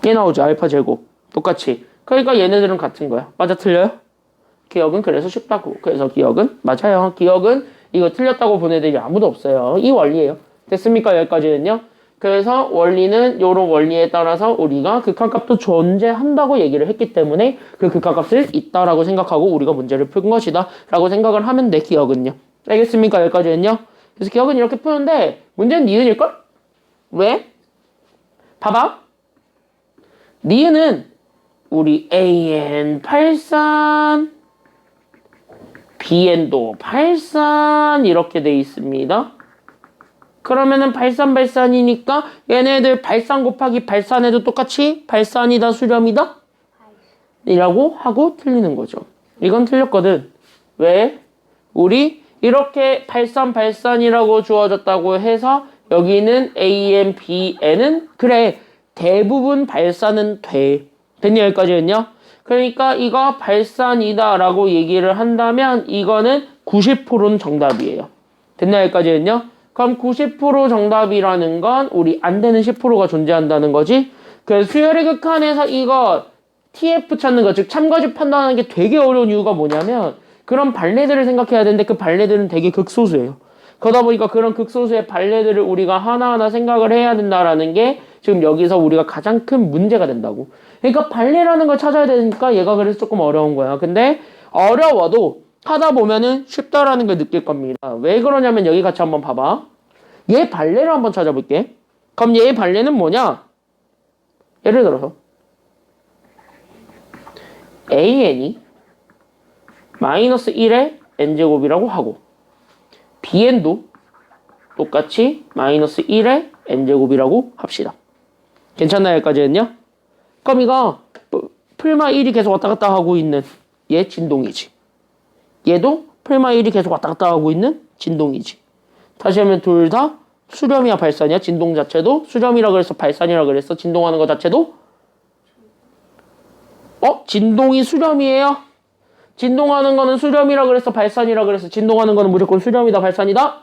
얘 나오지. 알파 제곱. 똑같이. 그러니까 얘네들은 같은 거야. 맞아 틀려요? 기억은 그래서 쉽다고. 그래서 기억은 맞아요. 기억은 이거 틀렸다고 본 애들이 아무도 없어요. 이 원리예요. 됐습니까? 여기까지는요. 그래서 원리는 요런 원리에 따라서 우리가 극한값도 존재한다고 얘기를 했기 때문에 그 극한값을 있다라고 생각하고 우리가 문제를 푼 것이다 라고 생각을 하면 돼. 기억은요. 알겠습니까? 여기까지는요. 그래서 기억은 이렇게 푸는데 문제는 니은일걸? 왜? 봐봐. 니은은 우리 AN 83 BN도 83 이렇게 돼 있습니다. 그러면은 83이니까 얘네들 83 곱하기 83에도 똑같이 83이다 수렴이다? 이라고 하고 틀리는 거죠. 이건 틀렸거든. 왜? 우리 이렇게 83이라고 주어졌다고 해서 여기는 AN, BN은 그래 대부분 발산은 돼. 됐냐 여기까지는요? 그러니까 이거 발산이다 라고 얘기를 한다면 이거는 90%는 정답이에요. 됐냐 여기까지는요? 그럼 90% 정답이라는 건 우리 안 되는 10%가 존재한다는 거지. 그래서 수열의 극한에서 이거 TF 찾는 거, 즉 참가집 판단하는 게 되게 어려운 이유가 뭐냐면 그런 발레들을 생각해야 되는데 그 발레들은 되게 극소수예요. 그러다 보니까 그런 극소수의 발레들을 우리가 하나하나 생각을 해야 된다라는 게 지금 여기서 우리가 가장 큰 문제가 된다고. 그러니까 발레라는 걸 찾아야 되니까 얘가 그래서 조금 어려운 거야. 근데 어려워도 하다 보면은 쉽다라는 걸 느낄 겁니다. 왜 그러냐면 여기 같이 한번 봐봐. 얘 발레를 한번 찾아볼게. 그럼 얘의 발레는 뭐냐? 예를 들어서 AN이 마이너스 1의 n제곱이라고 하고 BN도 똑같이 마이너스 1의 n제곱이라고 합시다. 괜찮나요? 여기까지는요? 그럼 이거 풀마 1이 계속 왔다 갔다 하고 있는 얘 진동이지. 얘도 풀마 1이 계속 왔다 갔다 하고 있는 진동이지. 다시 하면 둘 다 수렴이야 발산이야? 진동 자체도 수렴이라 그랬어? 발산이라 그랬어? 진동하는 거 자체도? 진동이 수렴이에요? 진동하는 거는 수렴이라 그랬어? 발산이라 그랬어? 진동하는 거는 무조건 수렴이다 발산이다?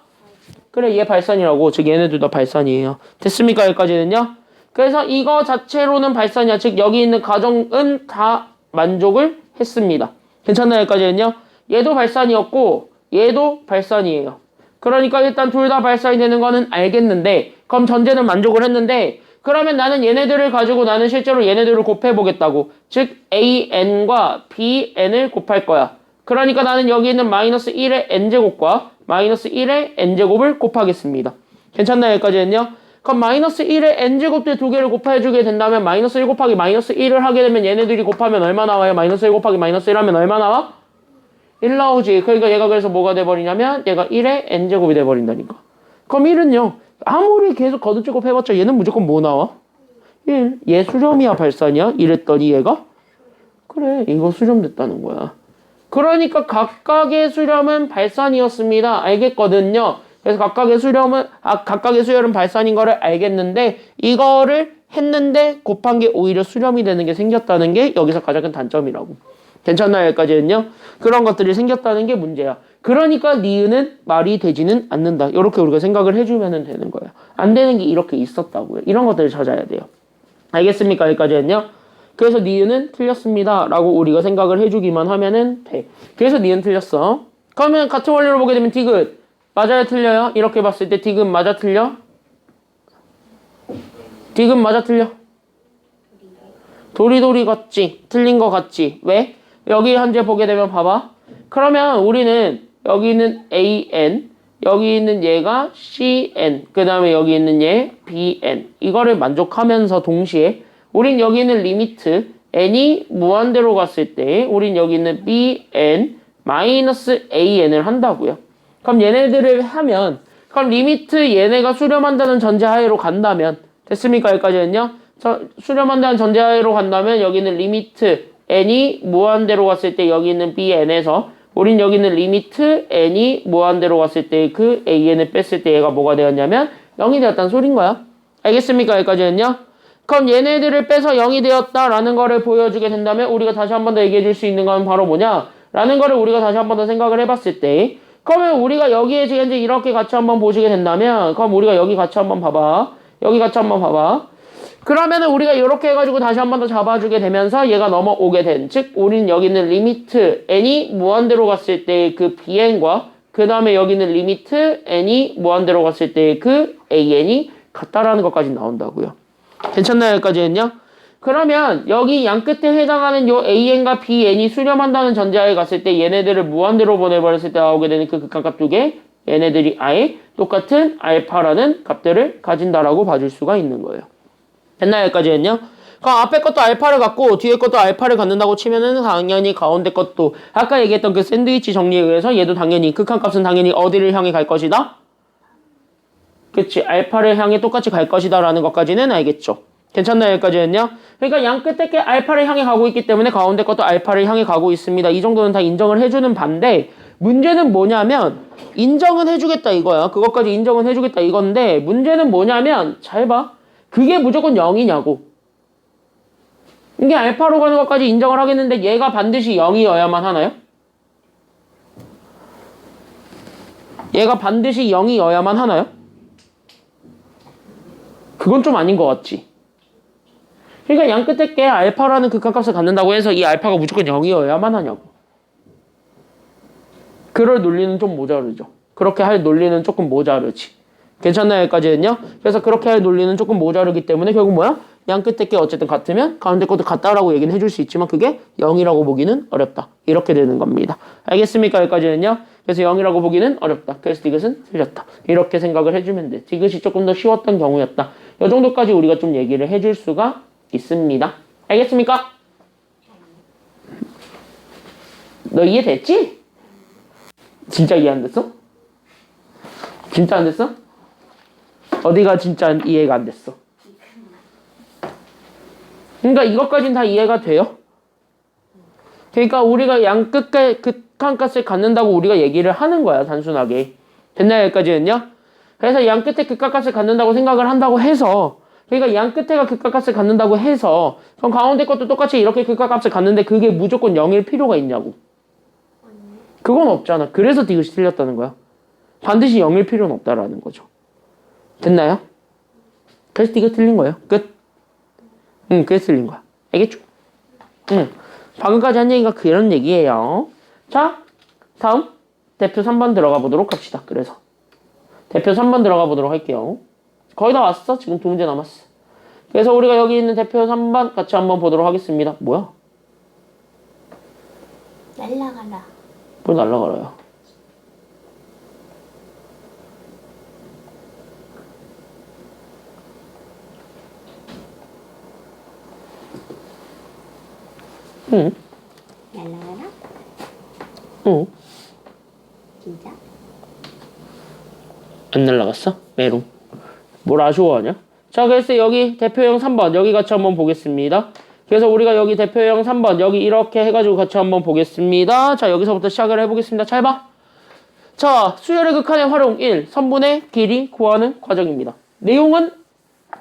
그래 얘 발산이라고. 즉 얘네들 다 발산이에요. 됐습니까? 여기까지는요? 그래서 이거 자체로는 발산이야. 즉 여기 있는 가정은 다 만족을 했습니다. 괜찮나요? 여기까지는요? 얘도 발산이었고 얘도 발산이에요. 그러니까 일단 둘 다 발산이 되는 거는 알겠는데 그럼 전제는 만족을 했는데 그러면 나는 얘네들을 가지고 나는 실제로 얘네들을 곱해보겠다고. 즉 AN과 BN을 곱할 거야. 그러니까 나는 여기 있는 마이너스 1의 n제곱과 마이너스 1의 n제곱을 곱하겠습니다. 괜찮나요? 여기까지는요? 그럼 마이너스 1에 n제곱대 두 개를 곱해주게 된다면 마이너스 1 곱하기 마이너스 1을 하게 되면 얘네들이 곱하면 얼마 나와요? 마이너스 1 곱하기 마이너스 1 하면 얼마 나와? 1 나오지. 그러니까 얘가 그래서 뭐가 돼버리냐면 얘가 1의 n제곱이 돼버린다니까. 그럼 1은요. 아무리 계속 거듭제곱 해봤자 얘는 무조건 뭐 나와? 1. 얘 수렴이야 발산이야? 이랬더니 얘가? 그래 이거 수렴됐다는 거야. 그러니까 각각의 수렴은 발산이었습니다. 알겠거든요. 그래서 각각의 수렴은 발산인 거를 알겠는데 이거를 했는데 곱한 게 오히려 수렴이 되는 게 생겼다는 게 여기서 가장 큰 단점이라고. 괜찮나요? 여기까지는요? 그런 것들이 생겼다는 게 문제야. 그러니까 니은은 말이 되지는 않는다. 이렇게 우리가 생각을 해주면 되는 거야. 안 되는 게 이렇게 있었다고요. 이런 것들을 찾아야 돼요. 알겠습니까? 여기까지는요? 그래서 니은은 틀렸습니다. 라고 우리가 생각을 해주기만 하면은 돼. 그래서 니은 틀렸어. 그러면 같은 원리로 보게 되면 디귿. 맞아요? 틀려요? 이렇게 봤을 때 디귿 맞아? 틀려? 디귿 맞아? 틀려? 도리도리 같지? 틀린 거 같지? 왜? 여기 현재 보게 되면 봐봐. 그러면 우리는 여기 있는 AN, 여기 있는 얘가 CN, 그 다음에 여기 있는 얘 BN. 이거를 만족하면서 동시에 우린 여기 있는 리미트 n이 무한대로 갔을 때 우린 여기 있는 bn 마이너스 an을 한다고요. 그럼 얘네들을 하면 그럼 리미트 얘네가 수렴한다는 전제하에로 간다면 됐습니까? 여기까지는요. 수렴한다는 전제하에로 간다면 여기 있는 리미트 n이 무한대로 갔을 때 여기 있는 bn에서 우린 여기 있는 리미트 n이 무한대로 갔을 때 그 an을 뺐을 때 얘가 뭐가 되었냐면 0이 되었다는 소린 거야. 알겠습니까? 여기까지는요. 그럼 얘네들을 빼서 0이 되었다라는 거를 보여주게 된다면 우리가 다시 한 번 더 얘기해 줄 수 있는 건 바로 뭐냐? 라는 거를 우리가 다시 한 번 더 생각을 해봤을 때 그러면 우리가 여기에 지금 이렇게 같이 한번 보시게 된다면 그럼 우리가 여기 같이 한번 봐봐. 여기 같이 한번 봐봐. 그러면은 우리가 이렇게 해가지고 다시 한 번 더 잡아주게 되면서 얘가 넘어오게 된 즉 우리는 여기 있는 리미트 n이 무한대로 갔을 때 그 bn과 그 다음에 여기 있는 리미트 n이 무한대로 갔을 때 그 an이 같다라는 것까지 나온다고요. 괜찮나요? 여기까지는요? 그러면 여기 양 끝에 해당하는 요 AN과 BN이 수렴한다는 전제하에 갔을 때 얘네들을 무한대로 보내버렸을 때 나오게 되는 그 극한값 두 개 얘네들이 아예 똑같은 알파라는 값들을 가진다라고 봐줄 수가 있는 거예요. 됐나요? 여기까지는요? 그럼 앞에 것도 알파를 갖고 뒤에 것도 알파를 갖는다고 치면은 당연히 가운데 것도 아까 얘기했던 그 샌드위치 정리에 의해서 얘도 당연히 극한값은 당연히 어디를 향해 갈 것이다? 그치 알파를 향해 똑같이 갈 것이다 라는 것까지는 알겠죠. 괜찮나요? 여기까지는요? 그러니까 양 끝에 게 알파를 향해 가고 있기 때문에 가운데 것도 알파를 향해 가고 있습니다. 이 정도는 다 인정을 해주는 반대 문제는 뭐냐면 인정은 해주겠다 이거야. 그것까지 인정은 해주겠다 이건데 문제는 뭐냐면 잘 봐. 그게 무조건 0이냐고. 이게 알파로 가는 것까지 인정을 하겠는데 얘가 반드시 0이어야만 하나요? 얘가 반드시 0이어야만 하나요? 그건 좀 아닌 것 같지. 그러니까 양 끝에 게 알파라는 극한값을 갖는다고 해서 이 알파가 무조건 0이어야만 하냐고. 그럴 논리는 좀 모자르죠. 그렇게 할 논리는 조금 모자르지. 괜찮나요? 여기까지는요? 그래서 그렇게 할 논리는 조금 모자르기 때문에 결국 뭐야? 양 끝에 게 어쨌든 같으면 가운데 것도 같다라고 얘기는 해줄 수 있지만 그게 0이라고 보기는 어렵다. 이렇게 되는 겁니다. 알겠습니까? 여기까지는요? 그래서 0이라고 보기는 어렵다. 그래서 디귿은 틀렸다. 이렇게 생각을 해주면 돼. 디귿이 조금 더 쉬웠던 경우였다. 이 정도까지 우리가 좀 얘기를 해줄 수가 있습니다. 알겠습니까? 너 이해됐지? 진짜 이해 안 됐어? 진짜 안 됐어? 어디가 진짜 이해가 안 됐어? 그러니까 이것까지는 다 이해가 돼요? 그러니까 우리가 양 끝에 극한값을 갖는다고 우리가 얘기를 하는 거야, 단순하게. 됐나요? 여기까지는요? 그래서 양 끝에 극한값을 갖는다고 생각을 한다고 해서 그러니까 양 끝에가 극한값을 갖는다고 해서 그럼 가운데 것도 똑같이 이렇게 극한값을 갖는데 그게 무조건 0일 필요가 있냐고. 그건 없잖아. 그래서 디귿이 틀렸다는 거야. 반드시 0일 필요는 없다라는 거죠. 됐나요? 그래서 디귿 틀린 거예요. 끝. 그래서 틀린 거야. 알겠죠? 방금까지 한 얘기가 그런 얘기예요. 자, 다음 대표 3번 들어가 보도록 합시다. 그래서 대표 3번 들어가 보도록 할게요. 거의 다 왔어. 지금 두 문제 남았어. 그래서 우리가 여기 있는 대표 3번 같이 한번 보도록 하겠습니다. 뭐야? 날라가라. 뭘 날라가라요? 응. 날라가나? 어. 진짜? 안 날라갔어? 메롱. 뭘 아쉬워하냐? 자, 그래서 여기 대표형 3번 여기 같이 한번 보겠습니다. 그래서 우리가 여기 대표형 3번 여기 이렇게 해가지고 같이 한번 보겠습니다. 자, 여기서부터 시작을 해보겠습니다. 잘 봐. 자, 수열의 극한의 활용 1. 선분의 길이 구하는 과정입니다. 내용은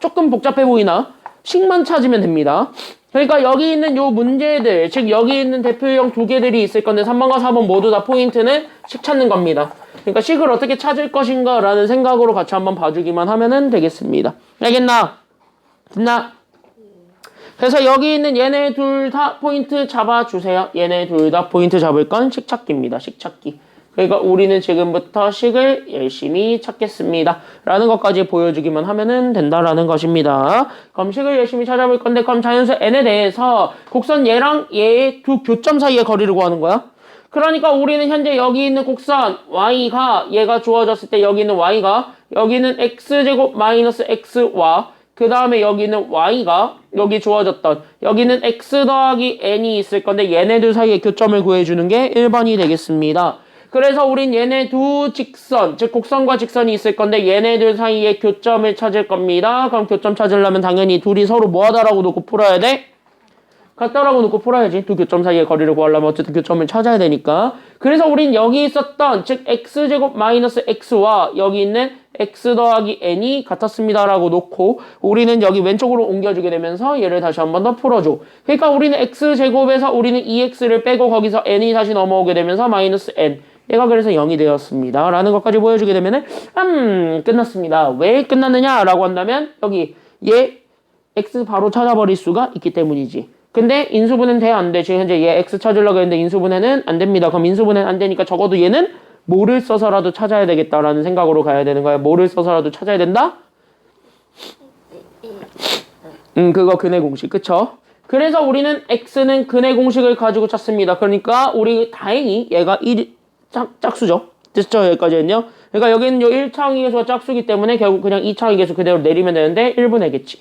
조금 복잡해 보이나 식만 찾으면 됩니다. 그러니까 여기 있는 요 문제들, 즉 여기 있는 대표형 두 개들이 있을 건데 3번과 4번 모두 다 포인트는 식 찾는 겁니다. 그러니까 식을 어떻게 찾을 것인가 라는 생각으로 같이 한번 봐주기만 하면 되겠습니다. 알겠나? 됐나? 그래서 여기 있는 얘네 둘 다 포인트 잡아주세요. 얘네 둘 다 포인트 잡을 건 식 찾기입니다. 식 찾기. 그러니까 우리는 지금부터 식을 열심히 찾겠습니다. 라는 것까지 보여주기만 하면 된다라는 것입니다. 그럼 식을 열심히 찾아볼 건데 그럼 자연수 n에 대해서 곡선 얘랑 얘의 두 교점 사이의 거리를 구하는 거야. 그러니까 우리는 현재 여기 있는 곡선 y가 얘가 주어졌을 때 여기 있는 y가 여기는 x제곱 마이너스 x와 그 다음에 여기는 y가 여기 주어졌던 여기는 x 더하기 n이 있을 건데 얘네들 사이의 교점을 구해주는 게 1번이 되겠습니다. 그래서 우린 얘네 두 직선, 즉 곡선과 직선이 있을 건데 얘네들 사이의 교점을 찾을 겁니다. 그럼 교점 찾으려면 당연히 둘이 서로 뭐하다라고 놓고 풀어야 돼? 같다라고 놓고 풀어야지. 두 교점 사이의 거리를 구하려면 어쨌든 교점을 찾아야 되니까. 그래서 우린 여기 있었던 즉 x제곱 마이너스 x와 여기 있는 x 더하기 n이 같았습니다라고 놓고 우리는 여기 왼쪽으로 옮겨주게 되면서 얘를 다시 한 번 더 풀어줘. 그러니까 우리는 x제곱에서 우리는 2x를 빼고 거기서 n이 다시 넘어오게 되면서 마이너스 n. 얘가 그래서 0이 되었습니다. 라는 것까지 보여주게 되면은 끝났습니다. 왜 끝났느냐 라고 한다면 여기 얘 x 바로 찾아버릴 수가 있기 때문이지. 근데 인수분해는 돼? 안 돼? 지금 현재 얘 x 찾으려고 했는데 인수분해는 안 됩니다. 그럼 인수분해는 안 되니까 적어도 얘는 뭐를 써서라도 찾아야 되겠다라는 생각으로 가야 되는 거야. 뭐를 써서라도 찾아야 된다? 그거 근의 공식. 그쵸? 그래서 우리는 x는 근의 공식을 가지고 찾습니다. 그러니까 우리 다행히 얘가 1 짝수죠. 됐죠? 여기까지는요. 그러니까 여기는 요 1차항의 계수가 짝수기 때문에 결국 그냥 2차항의 계수 그대로 내리면 되는데 1분의겠지.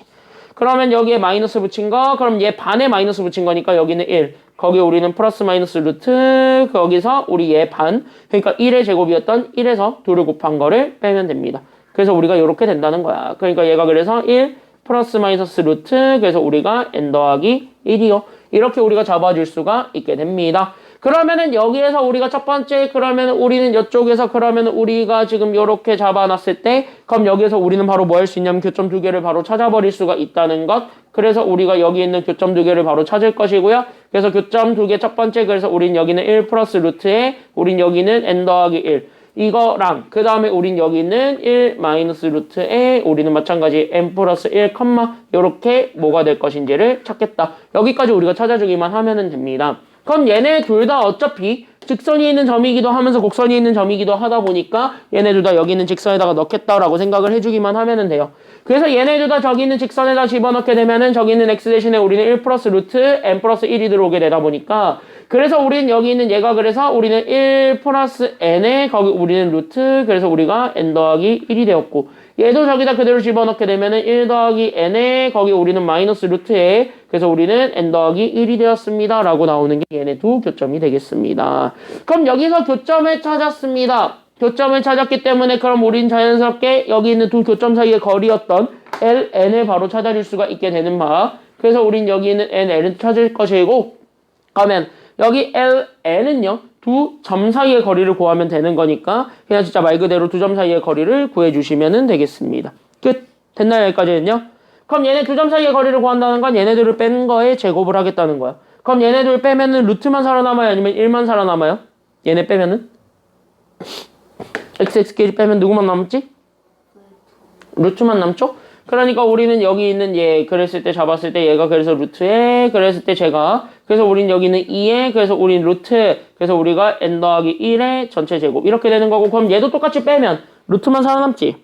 그러면 여기에 마이너스 붙인 거, 그럼 얘 반에 마이너스 붙인 거니까 여기는 1. 거기 우리는 플러스 마이너스 루트, 거기서 우리 얘 반. 그러니까 1의 제곱이었던 1에서 2를 곱한 거를 빼면 됩니다. 그래서 우리가 이렇게 된다는 거야. 그러니까 얘가 그래서 1 플러스 마이너스 루트, 그래서 우리가 n 더하기 1이요. 이렇게 우리가 잡아줄 수가 있게 됩니다. 그러면은 여기에서 우리가 첫 번째 그러면 우리는 이쪽에서 그러면 우리가 지금 요렇게 잡아놨을 때 그럼 여기에서 우리는 바로 뭐 할 수 있냐면 교점 두 개를 바로 찾아버릴 수가 있다는 것. 그래서 우리가 여기 있는 교점 두 개를 바로 찾을 것이고요. 그래서 교점 두 개 첫 번째 그래서 우린 여기는 1 플러스 루트에 우린 여기는 n 더하기 1 이거랑 그 다음에 우린 여기는 1 마이너스 루트에 우리는 마찬가지 n 플러스 1 컴마 요렇게 뭐가 될 것인지를 찾겠다. 여기까지 우리가 찾아주기만 하면 됩니다. 그럼 얘네 둘 다 어차피 직선이 있는 점이기도 하면서 곡선이 있는 점이기도 하다 보니까 얘네 둘 다 여기 있는 직선에다가 넣겠다라고 생각을 해주기만 하면 돼요. 그래서 얘네 둘 다 저기 있는 직선에다 집어넣게 되면은 저기 있는 x 대신에 우리는 1 플러스 루트 n 플러스 1이 들어오게 되다 보니까 그래서 우리는 여기 있는 얘가 그래서 우리는 1 플러스 n에 거기 우리는 루트 그래서 우리가 n 더하기 1이 되었고 얘도 저기다 그대로 집어넣게 되면은 1 더하기 n에 거기 우리는 마이너스 루트에 그래서 우리는 n 더하기 1이 되었습니다. 라고 나오는 게 얘네 두 교점이 되겠습니다. 그럼 여기서 교점을 찾았습니다. 교점을 찾았기 때문에 그럼 우린 자연스럽게 여기 있는 두 교점 사이의 거리였던 ln을 바로 찾아줄 수가 있게 되는 바. 그래서 우린 여기 있는 nl을 찾을 것이고 그러면 여기 ln은요. 두 점 사이의 거리를 구하면 되는 거니까 그냥 진짜 말 그대로 두 점 사이의 거리를 구해주시면 되겠습니다. 끝. 됐나요? 여기까지는요? 그럼 얘네 두 점 사이의 거리를 구한다는 건 얘네들을 뺀 거에 제곱을 하겠다는 거야. 그럼 얘네들 빼면은 루트만 살아남아요? 아니면 1만 살아남아요? 얘네 빼면은? xx끼리 빼면 누구만 남지? 루트만 남죠? 그러니까 우리는 여기 있는 얘 그랬을 때 잡았을 때 얘가 그래서 루트에 그랬을 때 제가 그래서 우린 여기는 2에 그래서 우린 루트 그래서 우리가 n 더하기 1의 전체 제곱 이렇게 되는 거고 그럼 얘도 똑같이 빼면 루트만 살아남지?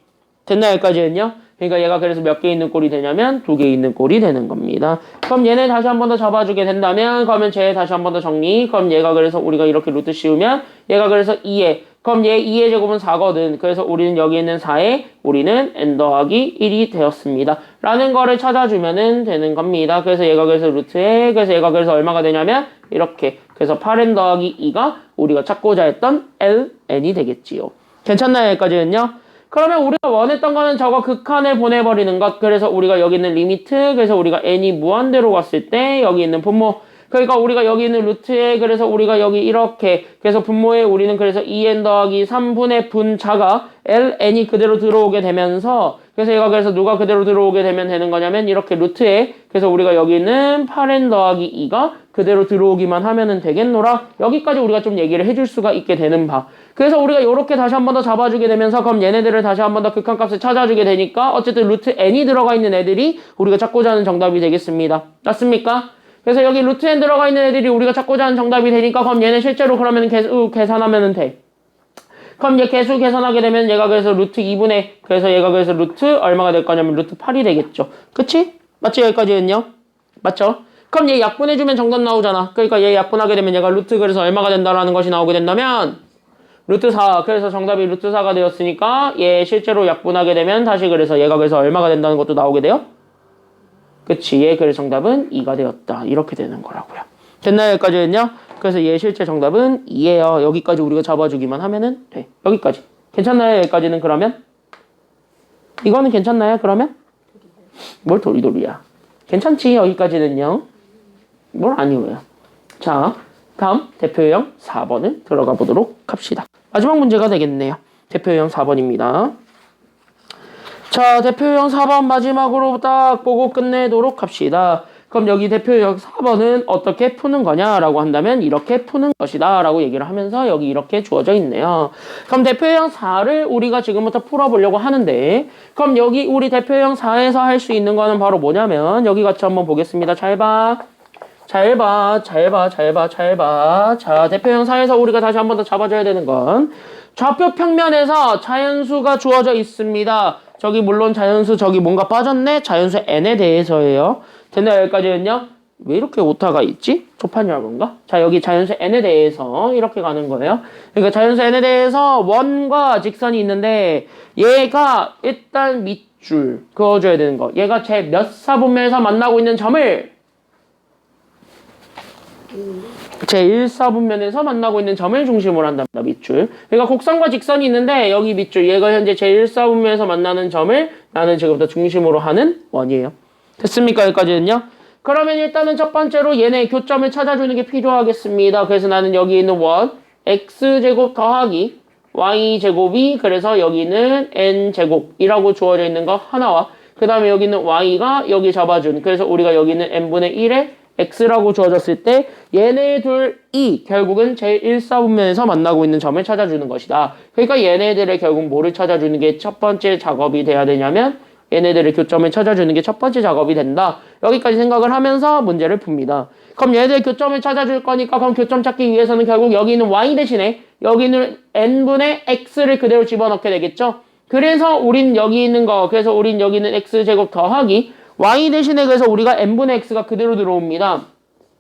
됐나 여기까지는요? 그러니까 얘가 그래서 몇 개 있는 꼴이 되냐면 2개 있는 꼴이 되는 겁니다. 그럼 얘네 다시 한 번 더 잡아주게 된다면 그러면 쟤 다시 한 번 더 정리 그럼 얘가 그래서 우리가 이렇게 루트 씌우면 얘가 그래서 2에 그럼 얘 2의 제곱은 4거든. 그래서 우리는 여기 있는 4에 우리는 n 더하기 1이 되었습니다. 라는 거를 찾아주면 되는 겁니다. 그래서 얘가 그래서 루트에, 그래서 얘가 그래서 얼마가 되냐면 이렇게. 그래서 8n 더하기 2가 우리가 찾고자 했던 ln이 되겠지요. 괜찮나요? 여기까지는요? 그러면 우리가 원했던 거는 저거 극한을 보내버리는 것. 그래서 우리가 여기 있는 리미트, 그래서 우리가 n이 무한대로 갔을 때 여기 있는 분모, 그러니까 우리가 여기 있는 루트에, 그래서 우리가 여기 이렇게, 그래서 분모에 우리는 그래서 2n 더하기 3분의 분자가 ln이 그대로 들어오게 되면서, 그래서 얘가 그래서 누가 그대로 들어오게 되면 되는 거냐면 이렇게 루트에, 그래서 우리가 여기 있는 8n 더하기 2가 그대로 들어오기만 하면은 되겠노라. 여기까지 우리가 좀 얘기를 해줄 수가 있게 되는 바. 그래서 우리가 이렇게 다시 한 번 더 잡아주게 되면서 그럼 얘네들을 다시 한 번 더 극한값을 찾아주게 되니까 어쨌든 루트 n이 들어가 있는 애들이 우리가 찾고자 하는 정답이 되겠습니다. 맞습니까? 그래서 여기 루트 n 들어가 있는 애들이 우리가 찾고자 하는 정답이 되니까 그럼 얘네 실제로 그러면 계산하면 돼. 그럼 얘 개수 계산하게 되면 얘가 그래서 루트 2분의, 그래서 얘가 그래서 루트 얼마가 될 거냐면 루트 8이 되겠죠. 그치? 맞죠? 여기까지는요? 맞죠? 그럼 얘 약분해주면 정답 나오잖아. 그러니까 얘 약분하게 되면 얘가 루트 그래서 얼마가 된다라는 것이 나오게 된다면 루트 4. 그래서 정답이 루트 4가 되었으니까 얘 실제로 약분하게 되면 다시 그래서 얘가 그래서 얼마가 된다는 것도 나오게 돼요? 그치. 얘 그래서 정답은 2가 되었다. 이렇게 되는 거라고요. 됐나요? 여기까지는요? 그래서 얘 실제 정답은 2예요. 여기까지 우리가 잡아주기만 하면은 돼. 여기까지. 괜찮나요? 여기까지는 그러면? 이거는 괜찮나요? 그러면? 뭘 도리도리야. 괜찮지? 여기까지는요. 뭘 아니고요. 자, 다음 대표유형 4번을 들어가 보도록 합시다. 마지막 문제가 되겠네요. 대표유형 4번입니다. 자, 대표유형 4번 마지막으로 딱 보고 끝내도록 합시다. 그럼 여기 대표유형 4번은 어떻게 푸는 거냐라고 한다면 이렇게 푸는 것이다 라고 얘기를 하면서 여기 이렇게 주어져 있네요. 그럼 대표유형 4를 우리가 지금부터 풀어보려고 하는데, 그럼 여기 우리 대표유형 4에서 할 수 있는 거는 바로 뭐냐면 여기 같이 한번 보겠습니다. 잘 봐. 잘 봐. 자, 대표형 4에서 우리가 다시 한 번 더 잡아줘야 되는 건 좌표 평면에서 자연수가 주어져 있습니다. 저기 물론 자연수 저기 뭔가 빠졌네? 자연수 n에 대해서예요. 됐나요? 여기까지는요? 왜 이렇게 오타가 있지? 초판 얇은가? 자, 여기 자연수 n에 대해서 이렇게 가는 거예요. 그러니까 자연수 n에 대해서 원과 직선이 있는데 얘가 일단 밑줄 그어줘야 되는 거. 얘가 제 몇 사분면에서 만나고 있는 점을 제1사분면에서 만나고 있는 점을 중심으로 한답니다. 밑줄. 그러니까 곡선과 직선이 있는데 여기 밑줄. 얘가 현재 제1사분면에서 만나는 점을 나는 지금부터 중심으로 하는 원이에요. 됐습니까? 여기까지는요? 그러면 일단은 첫 번째로 얘네 교점을 찾아주는 게 필요하겠습니다. 그래서 나는 여기 있는 원 x제곱 더하기 y제곱이 그래서 여기는 n제곱이라고 주어져 있는 거 하나와 그 다음에 여기는 y가 여기 잡아준 그래서 우리가 여기는 n분의 1에 x라고 주어졌을 때 얘네 둘이 결국은 제1사분면에서 만나고 있는 점을 찾아주는 것이다. 그러니까 얘네들의 결국 뭐를 찾아주는 게 첫 번째 작업이 돼야 되냐면 얘네들의 교점을 찾아주는 게 첫 번째 작업이 된다. 여기까지 생각을 하면서 문제를 풉니다. 그럼 얘네들 교점을 찾아줄 거니까 그럼 교점 찾기 위해서는 결국 여기 있는 y 대신에 여기 있는 n분의 x를 그대로 집어넣게 되겠죠. 그래서 우린 여기 있는 거 그래서 우린 여기 있는 x제곱 더하기 y 대신에 그래서 우리가 n분의 x가 그대로 들어옵니다.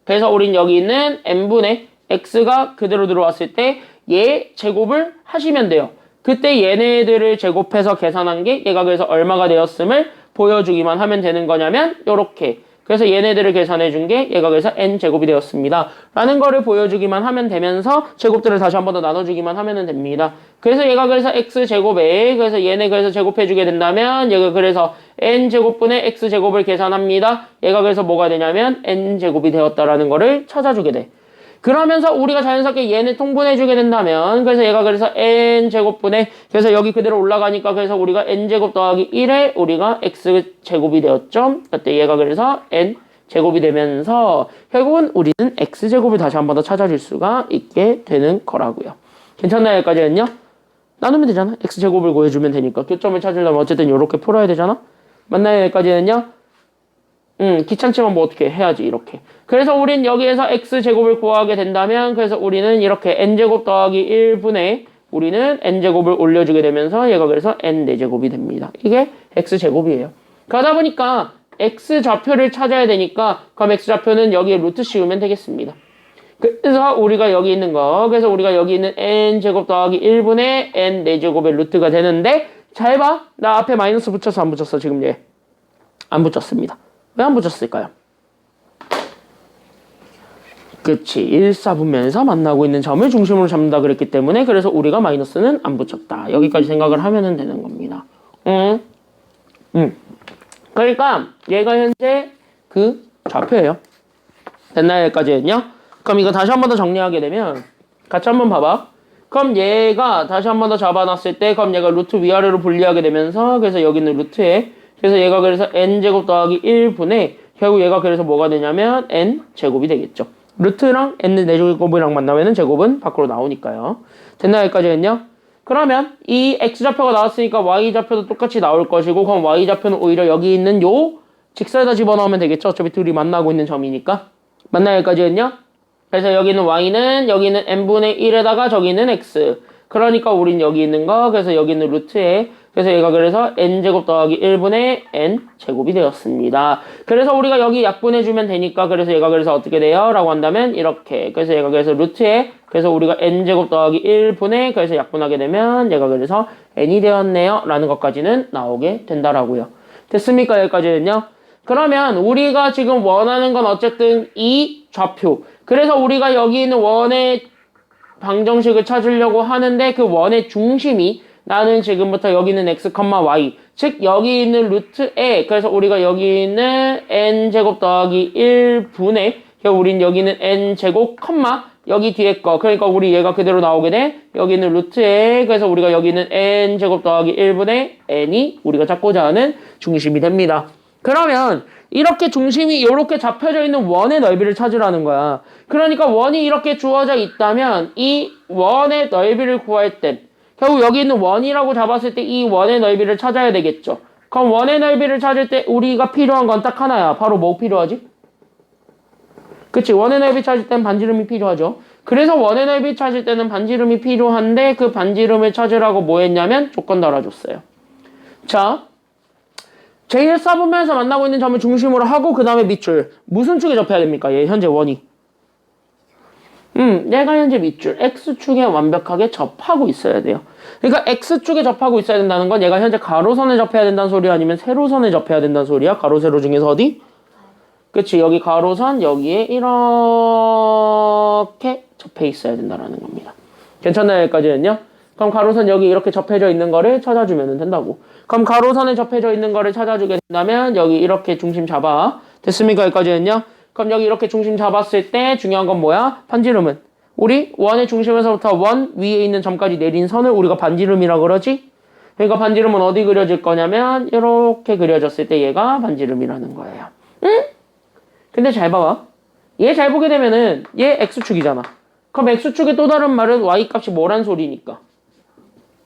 그래서 우린 여기 있는 n분의 x가 그대로 들어왔을 때 얘 제곱을 하시면 돼요. 그때 얘네들을 제곱해서 계산한 게 얘가 그래서 얼마가 되었음을 보여주기만 하면 되는 거냐면 요렇게. 그래서 얘네들을 계산해 준 게 얘가 그래서 n제곱이 되었습니다. 라는 거를 보여주기만 하면 되면서 제곱들을 다시 한 번 더 나눠주기만 하면 됩니다. 그래서 얘가 그래서 x제곱에 그래서 얘네 그래서 제곱해 주게 된다면 얘가 그래서 n제곱분의 x제곱을 계산합니다. 얘가 그래서 뭐가 되냐면 n제곱이 되었다라는 거를 찾아주게 돼. 그러면서 우리가 자연스럽게 얘네 통분해주게 된다면 그래서 얘가 그래서 n제곱분의 그래서 여기 그대로 올라가니까 그래서 우리가 n제곱 더하기 1에 우리가 x제곱이 되었죠. 그때 얘가 그래서 n제곱이 되면서 결국은 우리는 x제곱을 다시 한 번 더 찾아줄 수가 있게 되는 거라고요. 괜찮나요? 여기까지는요? 나누면 되잖아. x제곱을 구해주면 되니까 교점을 찾으려면 어쨌든 이렇게 풀어야 되잖아. 맞나요? 여기까지는요? 귀찮지만 뭐 어떻게 해야지 이렇게. 그래서 우린 여기에서 x제곱을 구하게 된다면 그래서 우리는 이렇게 n제곱 더하기 1분의 우리는 n제곱을 올려주게 되면서 얘가 그래서 n4제곱이 됩니다. 이게 x제곱이에요. 그러다 보니까 x좌표를 찾아야 되니까 그럼 x좌표는 여기에 루트 씌우면 되겠습니다. 그래서 우리가 여기 있는 거, 그래서 우리가 여기 있는 n제곱 더하기 1분의 n 4제곱의 루트가 되는데, 잘 봐. 나 앞에 마이너스 붙였어, 안 붙였어, 지금 얘? 안 붙였습니다. 왜 안 붙였을까요? 그치. 1사분면에서 만나고 있는 점을 중심으로 잡는다 그랬기 때문에, 그래서 우리가 마이너스는 안 붙였다. 여기까지 생각을 하면 되는 겁니다. 그러니까 얘가 현재 그 좌표예요. 됐나요? 여기까지는요? 그럼 이거 다시 한 번 더 정리하게 되면 같이 한번 봐봐. 그럼 얘가 다시 한 번 더 잡아놨을 때 그럼 얘가 루트 위아래로 분리하게 되면서 그래서 여기는 루트에 그래서 얘가 그래서 n제곱 더하기 1분의 결국 얘가 그래서 뭐가 되냐면 n제곱이 되겠죠. 루트랑 n 4제곱이랑 만나면은 제곱은 밖으로 나오니까요. 됐나요? 여기까지는요? 그러면 이 x좌표가 나왔으니까 y좌표도 똑같이 나올 것이고 그럼 y좌표는 오히려 여기 있는 요 직선에다 집어넣으면 되겠죠. 어차피 둘이 만나고 있는 점이니까. 맞나요? 여기까지는요? 그래서 여기는 y는 여기는 n분의 1에다가 저기는 x. 그러니까 우린 여기 있는 거 그래서 여기 있는 루트에 그래서 얘가 그래서 n제곱 더하기 1분의 n제곱이 되었습니다. 그래서 우리가 여기 약분해주면 되니까 그래서 얘가 그래서 어떻게 돼요? 라고 한다면 이렇게 그래서 얘가 그래서 루트에 그래서 우리가 n제곱 더하기 1분의 그래서 약분하게 되면 얘가 그래서 n이 되었네요 라는 것까지는 나오게 된다라고요. 됐습니까? 여기까지는요? 그러면 우리가 지금 원하는 건 어쨌든 이 좌표 그래서 우리가 여기 있는 원의 방정식을 찾으려고 하는데 그 원의 중심이 나는 지금부터 여기 있는 x, y 즉 여기 있는 루트에 그래서 우리가 여기 있는 n제곱 더하기 1분의 우린 여기 있는 n제곱, 여기 뒤에 거 그러니까 우리 얘가 그대로 나오게 돼 여기 있는 루트에 그래서 우리가 여기 있는 n제곱 더하기 1분의 n이 우리가 찾고자 하는 중심이 됩니다. 그러면 이렇게 중심이 이렇게 잡혀져 있는 원의 넓이를 찾으라는 거야. 그러니까 원이 이렇게 주어져 있다면 이 원의 넓이를 구할 땐 결국 여기 있는 원이라고 잡았을 때 이 원의 넓이를 찾아야 되겠죠. 그럼 원의 넓이를 찾을 때 우리가 필요한 건 딱 하나야. 바로 뭐 필요하지? 그치? 원의 넓이 찾을 땐 반지름이 필요하죠. 그래서 원의 넓이 찾을 때는 반지름이 필요한데 그 반지름을 찾으라고 뭐 했냐면 조건 달아줬어요. 자, 제1사분면에서 만나고 있는 점을 중심으로 하고 그 다음에 밑줄. 무슨 축에 접해야 됩니까? 얘 현재 원이. 얘가 현재 밑줄 X축에 완벽하게 접하고 있어야 돼요. 그러니까 X축에 접하고 있어야 된다는 건 얘가 현재 가로선에 접해야 된다는 소리야 아니면 세로선에 접해야 된다는 소리야? 가로, 세로 중에서 어디? 그치, 여기 가로선 여기에 이렇게 접해 있어야 된다는 겁니다. 괜찮나요? 여기까지는요? 그럼 가로선 여기 이렇게 접해져 있는 거를 찾아주면 된다고. 그럼 가로선에 접해져 있는 거를 찾아주게 된다면 여기 이렇게 중심 잡아. 됐습니까? 여기까지는요? 그럼 여기 이렇게 중심 잡았을 때 중요한 건 뭐야? 반지름은. 우리 원의 중심에서부터 원 위에 있는 점까지 내린 선을 우리가 반지름이라고 그러지? 그러니까 반지름은 어디 그려질 거냐면 이렇게 그려졌을 때 얘가 반지름이라는 거예요. 응? 근데 잘 봐봐. 얘 잘 보게 되면은 얘 X축이잖아. 그럼 X축의 또 다른 말은 Y값이 뭐란 소리니까.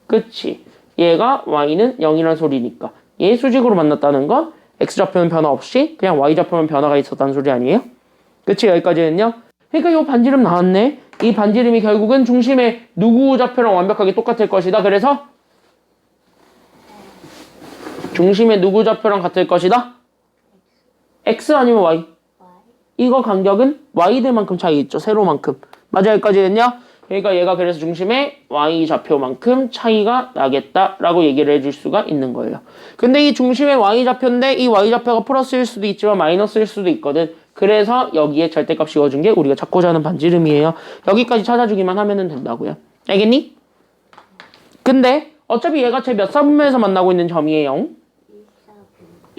그치. 얘가 Y는 0이란 소리니까. 얘 수직으로 만났다는 건 X좌표는 변화 없이 그냥 Y좌표만 변화가 있었다는 소리 아니에요? 그치. 여기까지는요. 그러니까 이 반지름 나왔네. 이 반지름이 결국은 중심의 누구 좌표랑 완벽하게 똑같을 것이다. 그래서 중심의 누구 좌표랑 같을 것이다. X 아니면 Y. 이거 간격은 Y들만큼 차이 있죠. 세로만큼. 맞아. 여기까지는요. 그러니까 얘가 그래서 중심의 Y좌표만큼 차이가 나겠다라고 얘기를 해줄 수가 있는 거예요. 근데 이 중심의 Y좌표인데 이 Y좌표가 플러스일 수도 있지만 마이너스일 수도 있거든. 그래서 여기에 절대값 씌워준 게 우리가 찾고자 하는 반지름이에요. 여기까지 찾아주기만 하면 된다고요. 알겠니? 근데 어차피 얘가 제 몇 사분면에서 만나고 있는 점이에요?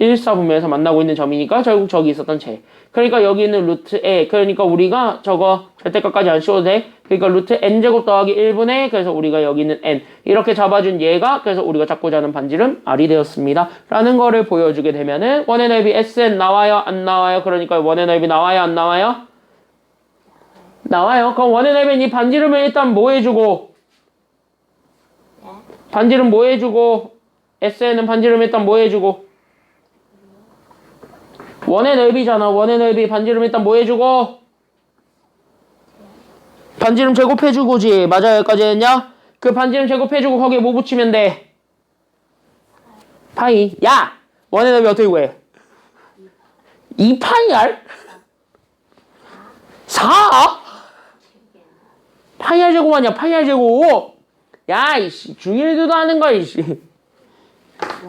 1사분면에서 만나고 있는 점이니까 결국 저기 있었던 제. 그러니까 여기 있는 루트에 그러니까 우리가 저거 절대값까지 안 씌워도 돼. 그러니까 루트 n제곱 더하기 1분의 그래서 우리가 여기 있는 n 이렇게 잡아준 얘가 그래서 우리가 찾고자 하는 반지름 r이 되었습니다. 라는 거를 보여주게 되면은 원의 넓이 sn 나와요? 안 나와요? 그러니까 원의 넓이 나와요? 안 나와요? 나와요. 그럼 원의 넓이는 이 반지름을 일단 뭐 해주고 반지름 뭐 해주고 sn은 반지름 일단 뭐 해주고 원의 넓이잖아. 원의 넓이 반지름 일단 뭐 해주고 반지름 제곱해주고지. 맞아요. 여기까지는요. 그 반지름 제곱해주고 거기에 뭐 붙이면 돼? 파이. 야! 원의 넓이 어떻게 구해? 2파이 R? 4? 파이 r 제곱 아니야 파이 r 제곱. 야 이씨 중1들도 하는 거야 이씨.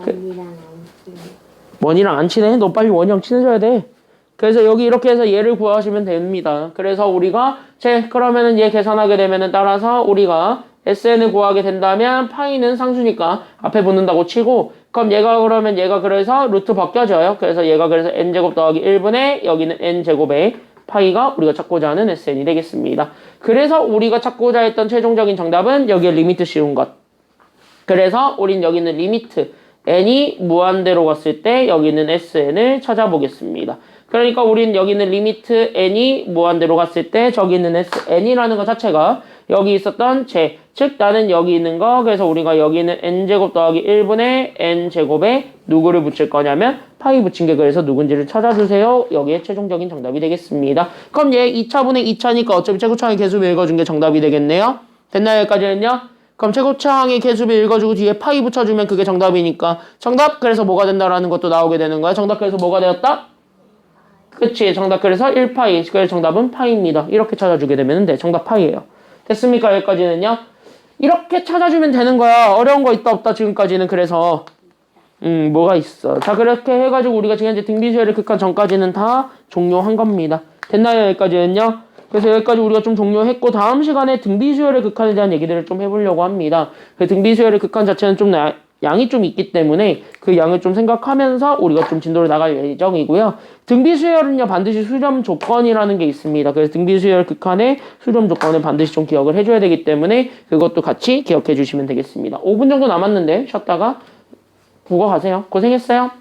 원이랑 안 친해. 원이랑 안 친해? 너 빨리 원이랑 친해져야 돼. 그래서 여기 이렇게 해서 얘를 구하시면 됩니다. 그래서 우리가 그러면은 얘 계산하게 되면은 따라서 우리가 SN을 구하게 된다면 파이는 상수니까 앞에 붙는다고 치고 그럼 얘가 그러면 얘가 그래서 루트 바뀌어져요. 그래서 얘가 그래서 n제곱 더하기 1분의 여기는 n제곱의 파이가 우리가 찾고자 하는 SN이 되겠습니다. 그래서 우리가 찾고자 했던 최종적인 정답은 여기에 리미트 씌운 것. 그래서 우린 여기는 리미트 n이 무한대로 갔을 때 여기는 SN을 찾아보겠습니다. 그러니까 우린 여기는 리미트 n이 무한대로 갔을 때 저기는 SN이라는 것 자체가 여기 있었던 즉 나는 여기 있는 거 그래서 우리가 여기는 n제곱 더하기 1분의 n제곱에 누구를 붙일 거냐면 파이 붙인 게 그래서 누군지를 찾아주세요. 여기에 최종적인 정답이 되겠습니다. 그럼 얘 2차분의 2차니까 어차피 최고차항의 개수비 읽어준 게 정답이 되겠네요. 됐나요? 여기까지는요? 그럼 최고차항의 개수비 읽어주고 뒤에 파이 붙여주면 그게 정답이니까 정답 그래서 뭐가 된다라는 것도 나오게 되는 거야. 정답 그래서 뭐가 되었다? 그치 정답 그래서 1파이 그래서 정답은 파이입니다. 이렇게 찾아주게 되면 돼. 정답 파이예요. 됐습니까? 여기까지는요? 이렇게 찾아주면 되는 거야. 어려운 거 있다 없다 지금까지는. 그래서 뭐가 있어. 자 그렇게 해가지고 우리가 지금 이제 등비수열의 극한 전까지는 다 종료한 겁니다. 됐나요? 여기까지는요? 그래서 여기까지 우리가 좀 종료했고 다음 시간에 등비수열의 극한에 대한 얘기들을 좀 해보려고 합니다. 그 등비수열의 극한 자체는 좀 양이 좀 있기 때문에 그 양을 좀 생각하면서 우리가 좀 진도를 나갈 예정이고요. 등비수열은요 반드시 수렴 조건이라는 게 있습니다. 그래서 등비수열 극한의 수렴 조건을 반드시 좀 기억을 해줘야 되기 때문에 그것도 같이 기억해 주시면 되겠습니다. 5분 정도 남았는데 쉬었다가 국어 가세요. 고생했어요.